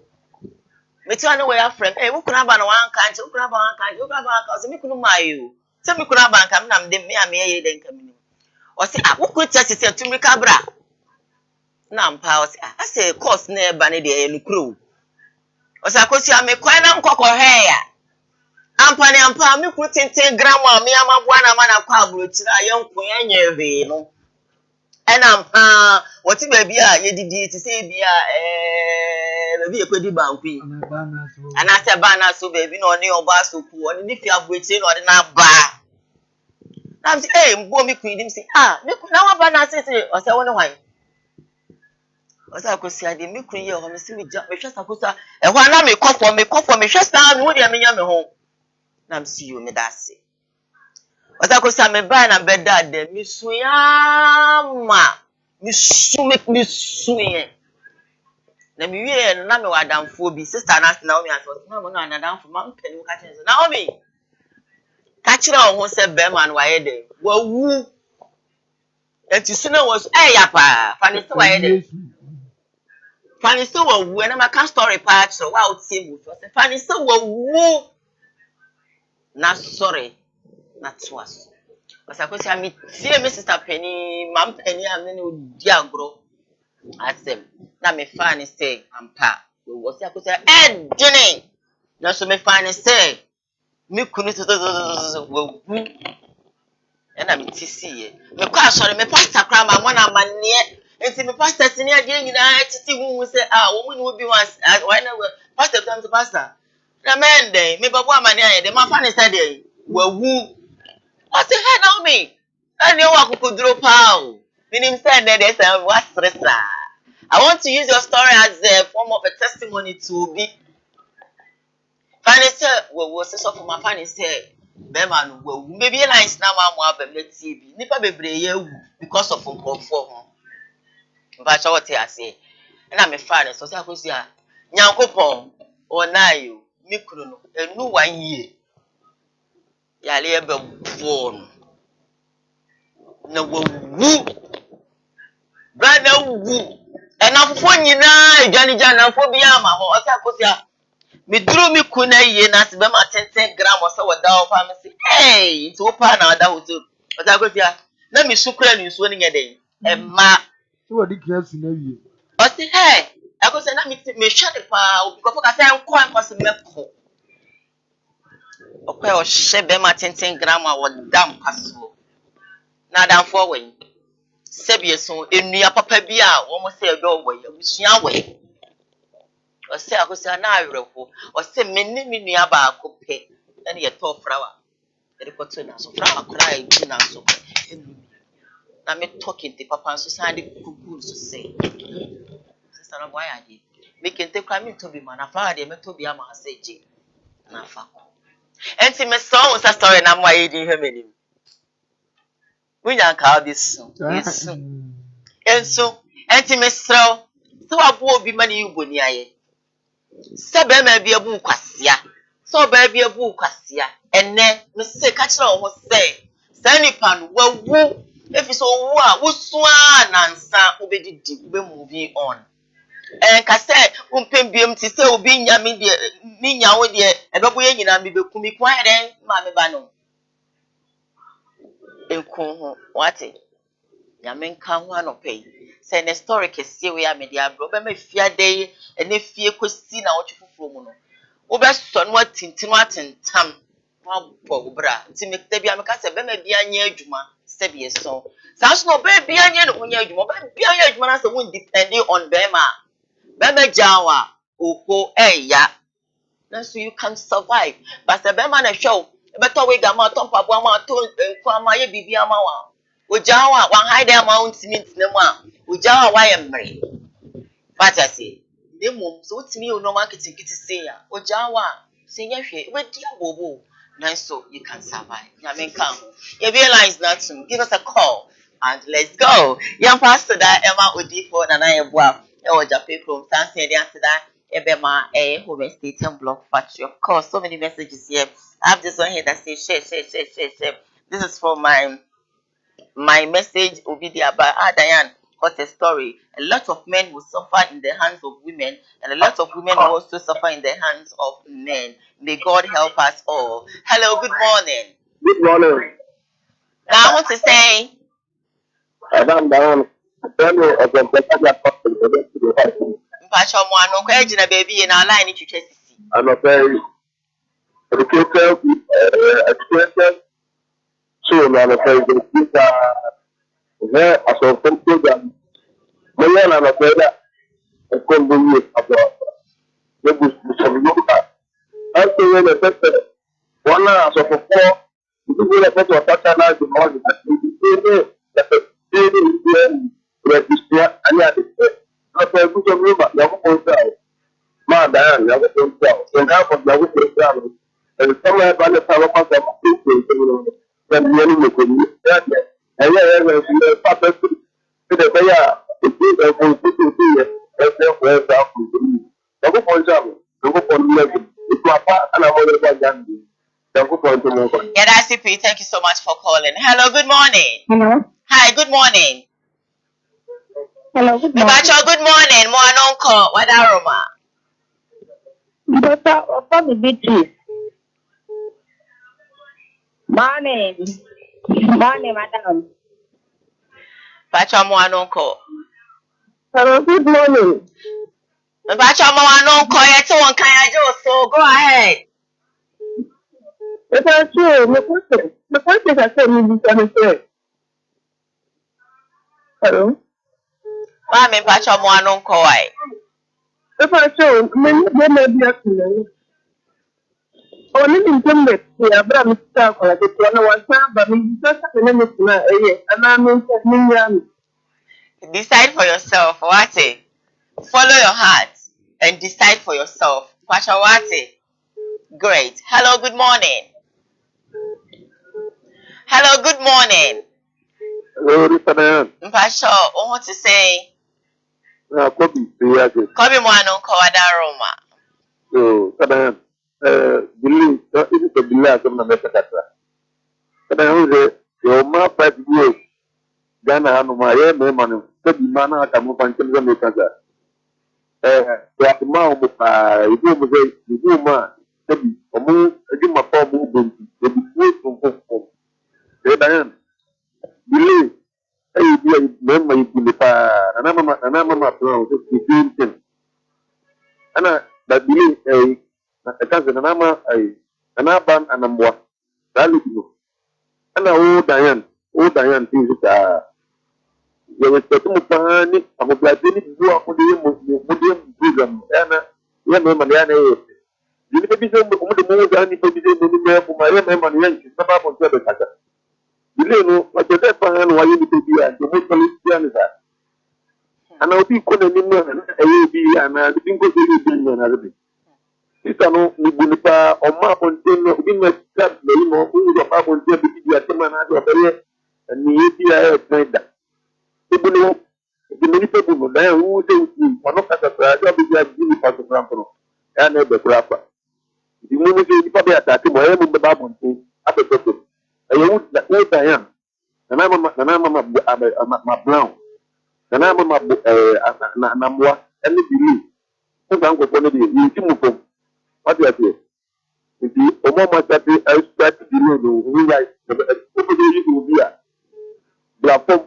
me tell no way a friend who could have one country who could have one country who could have one country me could my tell me could have one come nam dem me a then coming or say who could just say to me cabra nam pause I say course near banny de no crew Osakosi ame kwana nkokọ heya. Ampani ampa mi ku tenten grandma mi amabua na mana kwa aburotira yenko yanyeve no. Ena ampa woti baby a yedidi ti say bia baby ekwedi bankwi. Ana se ba na so baby no ne oba so ku oni ni fi aburotire no de na ba. Na say mbo mi ku idim say mi ku na wa ba na say o se woni hwan. Osakosi ade mi ku ye ho mi si mi ja me hwe sakosa e ho na me kofo me hwe sa me wo de me nya me ho. Nam see you me dasi. Osakosa me ba na beda de mi suyama. Mi suye. Na mi wie na me wadamfo bi sister na o mi aso. Na mo na adamfo ma mpani wo ka chenze. Na o mi. Ka kire o ho se be man wa ye de. Wa wu. Enti suna was ya pa. Fani se wa ye de. Fani se wa wu na ma ka story pa so wa o tie mu. Fani se wa wu. Na sorry. Na twas. Osakosi ami tie me sister Penny, mam Penny am ne odi agro. Asem. Na me fa ni say ampa. We was Osakosi dini. Na so me fa ni say me kunu to wu. E na me tisi ye. Me kwa sorry me pastor kra ma wona amane. Enti me pastor tini ade nyina titi wu say wo mu ni obi wan why na pastor time to pastor. Na men dey me babo amane aye dey ma fa ni say dey wu. I say, hey, Naomi. I know what could drop out. Meaning, said that there's a what stress. I want to use your story as a form of a testimony to be. Fanny said, well, was so for my fanny said, Beman, well, maybe a nice now, I'm let's see. Nipa be because of form. But what I say, and I'm a fan, so I could see a Yankopon or Nayo, Mikruno, a new 1 year. Yale phone. No wu brother wu enafo nyina jana fo bia ma ho osakosia me duru mi kuna ye na se be ma 10 gram so wada o fa me se hey so pa na wada ho so osakosia na mi sukura ni so ni nyeden e ma so wadi kiasu na wie o se hey akosia na me shade pa obi ko ka se enko se me ko o kwa o she be ma 10 gram a wada mpaso na dan fo wen Sebie so enua papa bi a wo mo se do wo ya busua we o se akosia na awerefo o se menni mi nua ba akope na ye to flower e ko to na so flower kra e tu na so na me talking the papa so sande kuku so say sister na boy ade me kente kwa me to bi ma na flower de me to bi ama ase je na fa enti me so wo sa story na mo ayi di hwemeni Munya ka this yes enso enti mesrɛw sɛ wabo obi ma ne yubo ni aye sɛ be ma bia bu kwasea sɛ oba bia bu kwasea enne me se ka kyerɛ wo sɛ sɛ nipa no wawu efi so wu a wosua nansa obedidi be moving on ka sɛ umpem biam ti sɛ obi nya me de mi nya wo de ebebo ye nyina me beku mi kwa den ma me ba no enku ho wate Yamenka ho anope say ne story kese we amedia bro be ma fiade ene fie kosi na wo twofofo mu no wo be so no atintinu atentam wa bo bra nti me bia me ka se be ma bia nya adwuma se be so sanso no be bia nya no nya adwuma be bia nya adwuma na se won depending on them be ma jawa oho eya na so you can survive but se be ma na hwe beto we ga ma to mpaboa ma to enku ama ye bibia ma wa Ujawa wan hide amount mint nemu a ujawa wa yemre bata say nemu so timi o no market kiti say ya ujawa say yehwe we dia bobo nanso you can survive nyamenka you realize that to give us a call and let's go young pastor da Emma Odifo na yeboa e o Jape Chrome sanse dey answer that ebema home state and block factory of course so many messages here I have this one here that says share this is for my message will be there about Diane got a story. A lot of men will suffer in the hands of women, and a lot of women will also suffer in the hands of men. May God help us all. Hello, good morning. Good morning. Now I want to say, Pacho mo ano kwa ejina baby na line ni twetwe sisi. Ano pay educated educated so na pay the there as a program. Moya na pay da ko ngi abo. Yebu so also when the person one as of four you go to the patana the morning that the register and ya after good of you but you go ma da ya go to so now for you go and somewhere by the power of the then you go to that and yeah papa to the bear it is a full to that's where that go for job go for level it was and I was done. Yeah, that's it. Thank you so much for calling. Hello, good morning. Hello. Hi, good morning. Hello, good morning. Bacho, good morning. Mo anonko, wadaroma. Doctor, open the beaches. Morning. Morning, madam. Bacho mo anonko. Hello, good morning. Bacho mo anonko, yeto one kaya so go ahead. It's true. The question I said you understand. Hello. Mami, Bacho mo anonko ay. It's true. Many may be actually. Only in some way, Abraham stuff like it was but we just have to name it. And I mean, Decide for yourself, Wate. Follow your heart and decide for yourself. Bacho Wate. Great. Hello, good morning. Hello, good morning. Hello, Ritanan. Mpasho, I want to say. Kobi, Kobi mo anonko wadaroma. So, Ritanan, believe, it is a belief of the Metacatra. Ritanan, your ma 5 years, Ghana, Hanumaya, Memon, Kobi Mana, Kamupan, Metaza. Yakima, you do ma, Kobi, or move, give my poor movement, the belief from home. Ritanan, believe. Hey, remember you put the fire, and I'm a plan to the same thing. And I that believe a cousin and I'm an aban and I'm what that look you. And I old Diane things there was a two pani of a black baby who are for the program. And yeah, remember the you need to be some of the more than you put it for my remember, she's about on the you know, what the left hand, why you need to be at the most police. And I'll be calling him and I think what you do another thing. It's a no, we will or map on 10 of the start the more who the map on 10 and the API that. People know the many people who say, one of the job is like Jimmy Pastor Crampo and the crapper. The moment you probably attack him, I am in the Babon at the top. I would that way I am. And I'm my brown. And I'm a and believe. I'm going to be you. What do you say? If you almost I start to do we like the be a platform.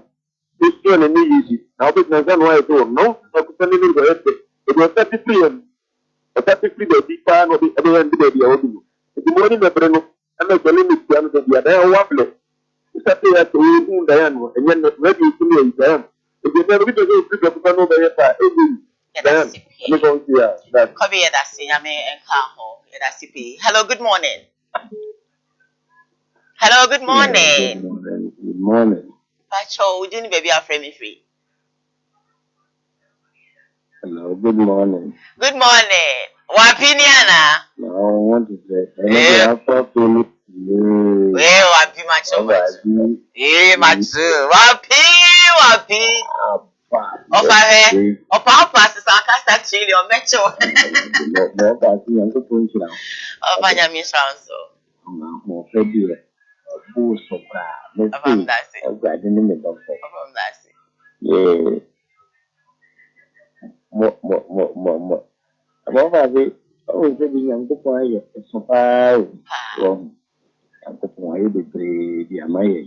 This one and easy. Now, business and why I don't know. It was 33 and 33 the big pan of the other end of the the morning the Breno and the limit to the other waffle. It's a play at the room, Diane, and then ready to me, Diane. If you never get a good of the over Diane, I'm going to hear that. Kobi Edasi, I mean, and Kaho, Edasi. Hello, good morning. Hello, good morning. Good morning. Pacho, would you baby are frame free? Hello, good morning. Good morning. Wapiniana? No, I want to say, after Philip, well, Wapi Macho. Wapi. Offer Papa is a cast chili or metro. Of Anyami Shanso. More february. Full surprise. Let's see. I've got the name of that. Yeah. More. About that, oh, it's a young boy. It's so far. Wrong. I'm going to be the Amay.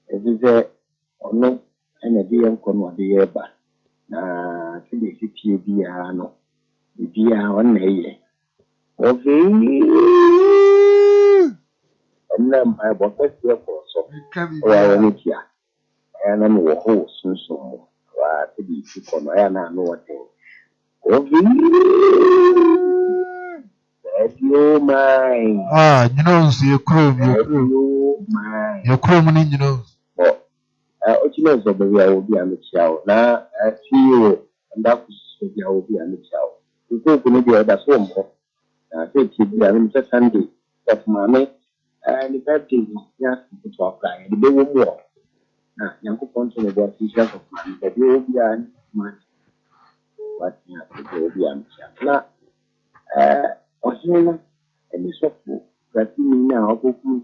It is a no, and a dear con what the air back. na tuli fiti biya no biya wannan yayi ofi wannan ba ba ko so wa wani kiya yana no ho sunsun wa tuli fiti no yana no wate ofi you mine you know your chrome your chrome you know ochime zo be ya obi amichao na CEO ndaku so ya obi amichao ko ko ni dia da so mo na se ti bi ani se Sunday of mame ni birthday ya ko to apply ni be wo mo na yanko ponto ne dia ti of mame da bi obi ani man what ya ko obi amichao na osina eni so ko that ni na okoku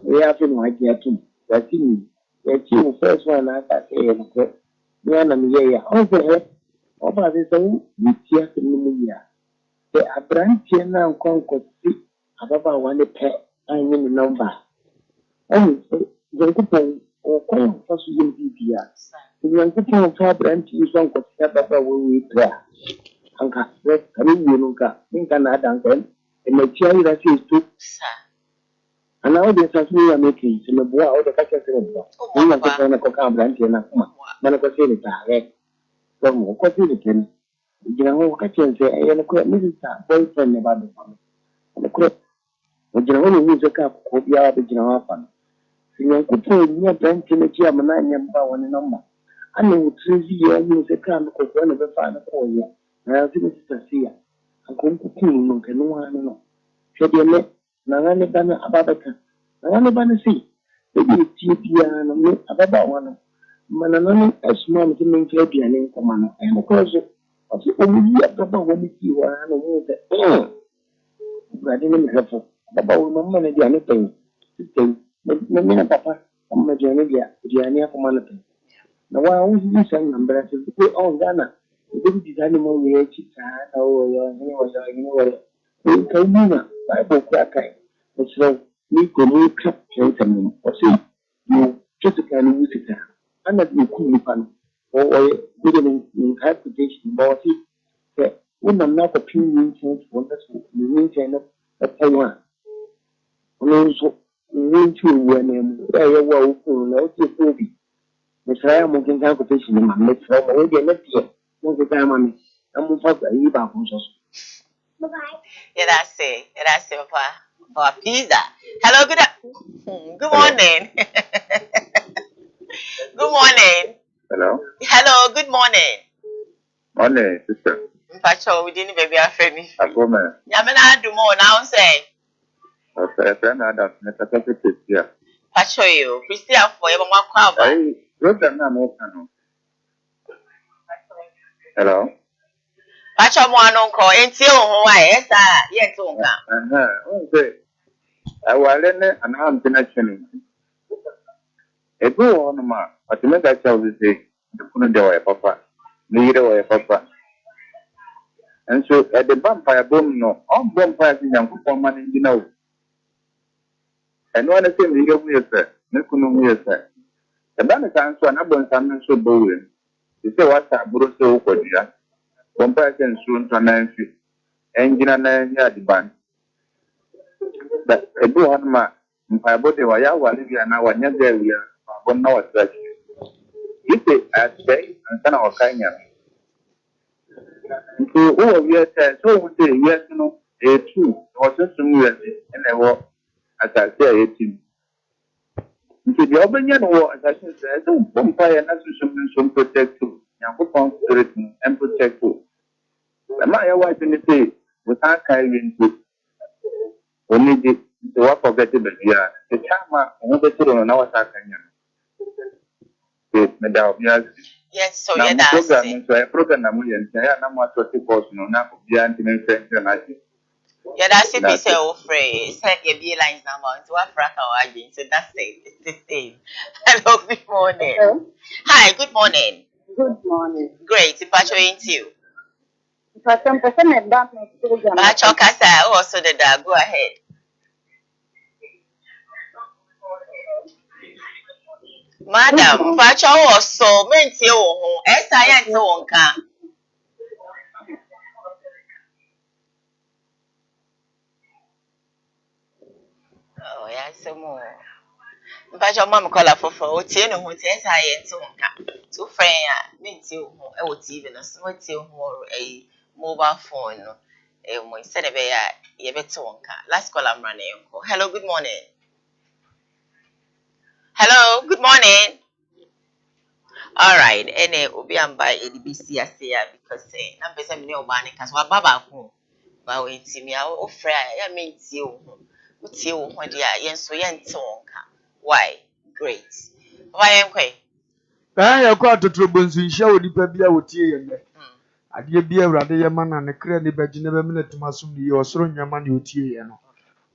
we have to like that too. That thing, that you first one I got there. We are not here. Okay, about this own, we tear the media. The branch now conquer about one pet, I mean the number. Oh, the coupon or coin for PPR. The young coupon for branch is on Costa we play. Uncle, I mean, you know, think another uncle, and the chair that is too. And now this has me a making to the boy out of the catcher. We want to turn a coca branch and a come. Manacosini, some more cosinican. You know, catching say, I am a quick Mrs. Boyfriend about the family. And the quick, when you know, use a cup, could be out of the general fund. You could put near branch in the chairman, I am one number. I know 3 years, use a car because one of the final call you. And I think it's here. I'm going to kill you, no one. Should you let Nangani Bana Ababaka? Nangani Bana see. Maybe TPR and me about one. Mananani, a small thing, Fabian in command, and of course, of the only about when you are and the I didn't have about my money, the only thing. Maybe Papa, I'm a journey, Giannia Command. Now, I always use some number to put on Ghana. You didn't design more way, or Kaimuna, Bible cracker. So, we could look up gentlemen or see you just can use it. And that you could fun or within interpretation, but when I'm not opinion change, wonderful, you mean China at Taiwan. Also, when you when I will know to be. Miss Ryan moving transportation in my midst from already next year. Most of the time, I'm moving for the Eva from Yeah, that's it, Papa. For pizza. Hello, good morning. Good morning. Hello. Hello, good morning. Morning, sister. Pacho, we didn't baby afraid me. Akoma. Yamena do more now say. Okay, friend, that's necessary here. Pacho you, Christian for your mama crowd. Hey, look at me, hello. Pacho mo anon ko, enti o why, yes, Okay. I will learn an arm connection. A go on, ma, but to make that child say, the Punadawa papa, neither papa. And so at the vampire boom, no, all vampires in young people money, you know. And one of them, you go with her, Nakuno with her. The banner comes to an abundance so boring. You say what's a brutal for you. Vampires and soon to 9 feet. Engine and 9 yard band. But a do on ma, my body, why I will live here now, and yet there we are, but now it's like you say, I say, and son of Kenya. So, oh, yes, so we say, yes, no, a true, or just some years, and I walk, as I say, 18. So the Albanian war, as I said, don't vampire and some protect you, young people and protect you. The my wife in the day, without carrying to only the work of the year, the charmer, another children on our second year. Yes, so yeah, that's it. So a program, I'm going to say, I'm not 20 posts, no, not the anti-mention. Yeah, that's it. Be so free. Send your B lines number to Africa or again. So that's it. It's the same. Hello, good morning. Hello. Hi, good morning. Good morning. Great. Pacho into you. Pacho Kasa, also the dog. Go ahead. Madam, Pacha also meant you, S.I.N. Wonka. Oh, yes, some more. Pacha, Mamma call up for 14 who says I ain't Wonka. Two friend, means you, I would even a smart a mobile phone. Instead of a better Wonka. Last call I'm running. Hello, good morning. Hello, good morning. All right, and obi by ADBC asia because na pese me o ba ne kaso baba ko ba we ntimi a o fra ya me ntie wo ho utie wo ho de a yen so yen te wonka why great why enkwe ya kwa atotro bonsu nhia onipa bia wotie yen ne ade bia awrade ye mana ne kra ne bagine be me tumasum ne ye osoro nyama ne otie yen no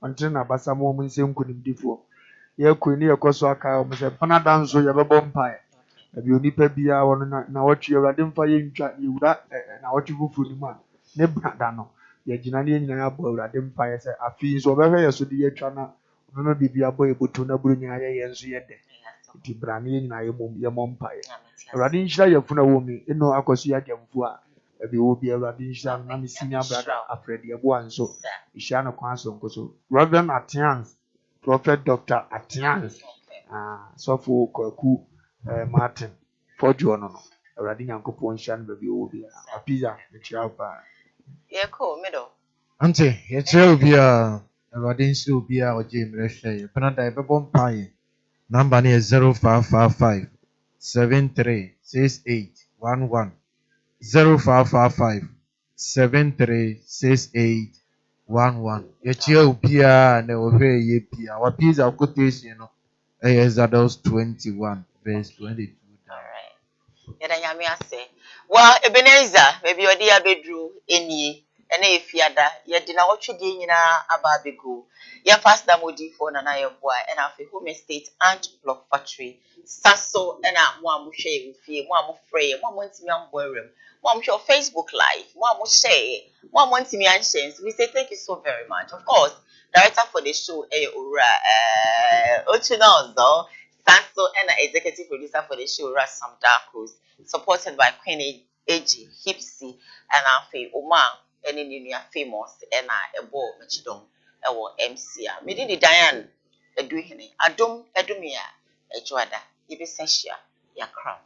ontre na basa mo mo nsem kunimdifo ye ko ni ye koso aka o se panada nso ye bebo mpae abi onipa bia wono na wotwe awrade mfa ye ntwa ye wura na wotwe fufu ni ma ne brada no ye gina ne nyina abo awrade mpae se afi nso obehwe ye so de ye twa na obema bibia bo ye botu na buru nya ye nso ye de ti brane ye nyina ye mom mpae awrade nhyira ye funa wo mi eno akoso ya gemfu a abi wo bia awrade nhyira na me senior brother afredi ye bo anso ihya no kwan so nkoso Reverend Atians Prophet Dr. Atians so for Kwaku Martin for Jono awrade nyankopon hya no baby wo bia apia me chia pa ye ko middle ante ye chia obi a awrade nhyira obi a oje mrehwe ye penada e bebo mpae number ne 0555 736811 0555 736811 ye chia obi a na ohwe ye bia wa pizza quotation no Exodus 21 verse 22 alright yeda nyame ase well Ebenezer maybe odi abedru enie ene efiada yedi na wotwede nyina aba abego ya pastor modi for na ye boa ena afi home estate and block factory saso ena mo amuhwe efie mo amufre mo amontimi amboerem mo amhwe Facebook live mo amuhye mo amontimi anhyens we say thank you so very much of course director for the show ora Ochunozo Sasso and executive producer for the show Sam Darkos, supported by Queen AG, Hipsy, and Afe Oma, and in famous, and a ball Machidom, our MCA. Medini Diane, a doing Adum, Edumia, a Joada, Ibisensia, ya crown.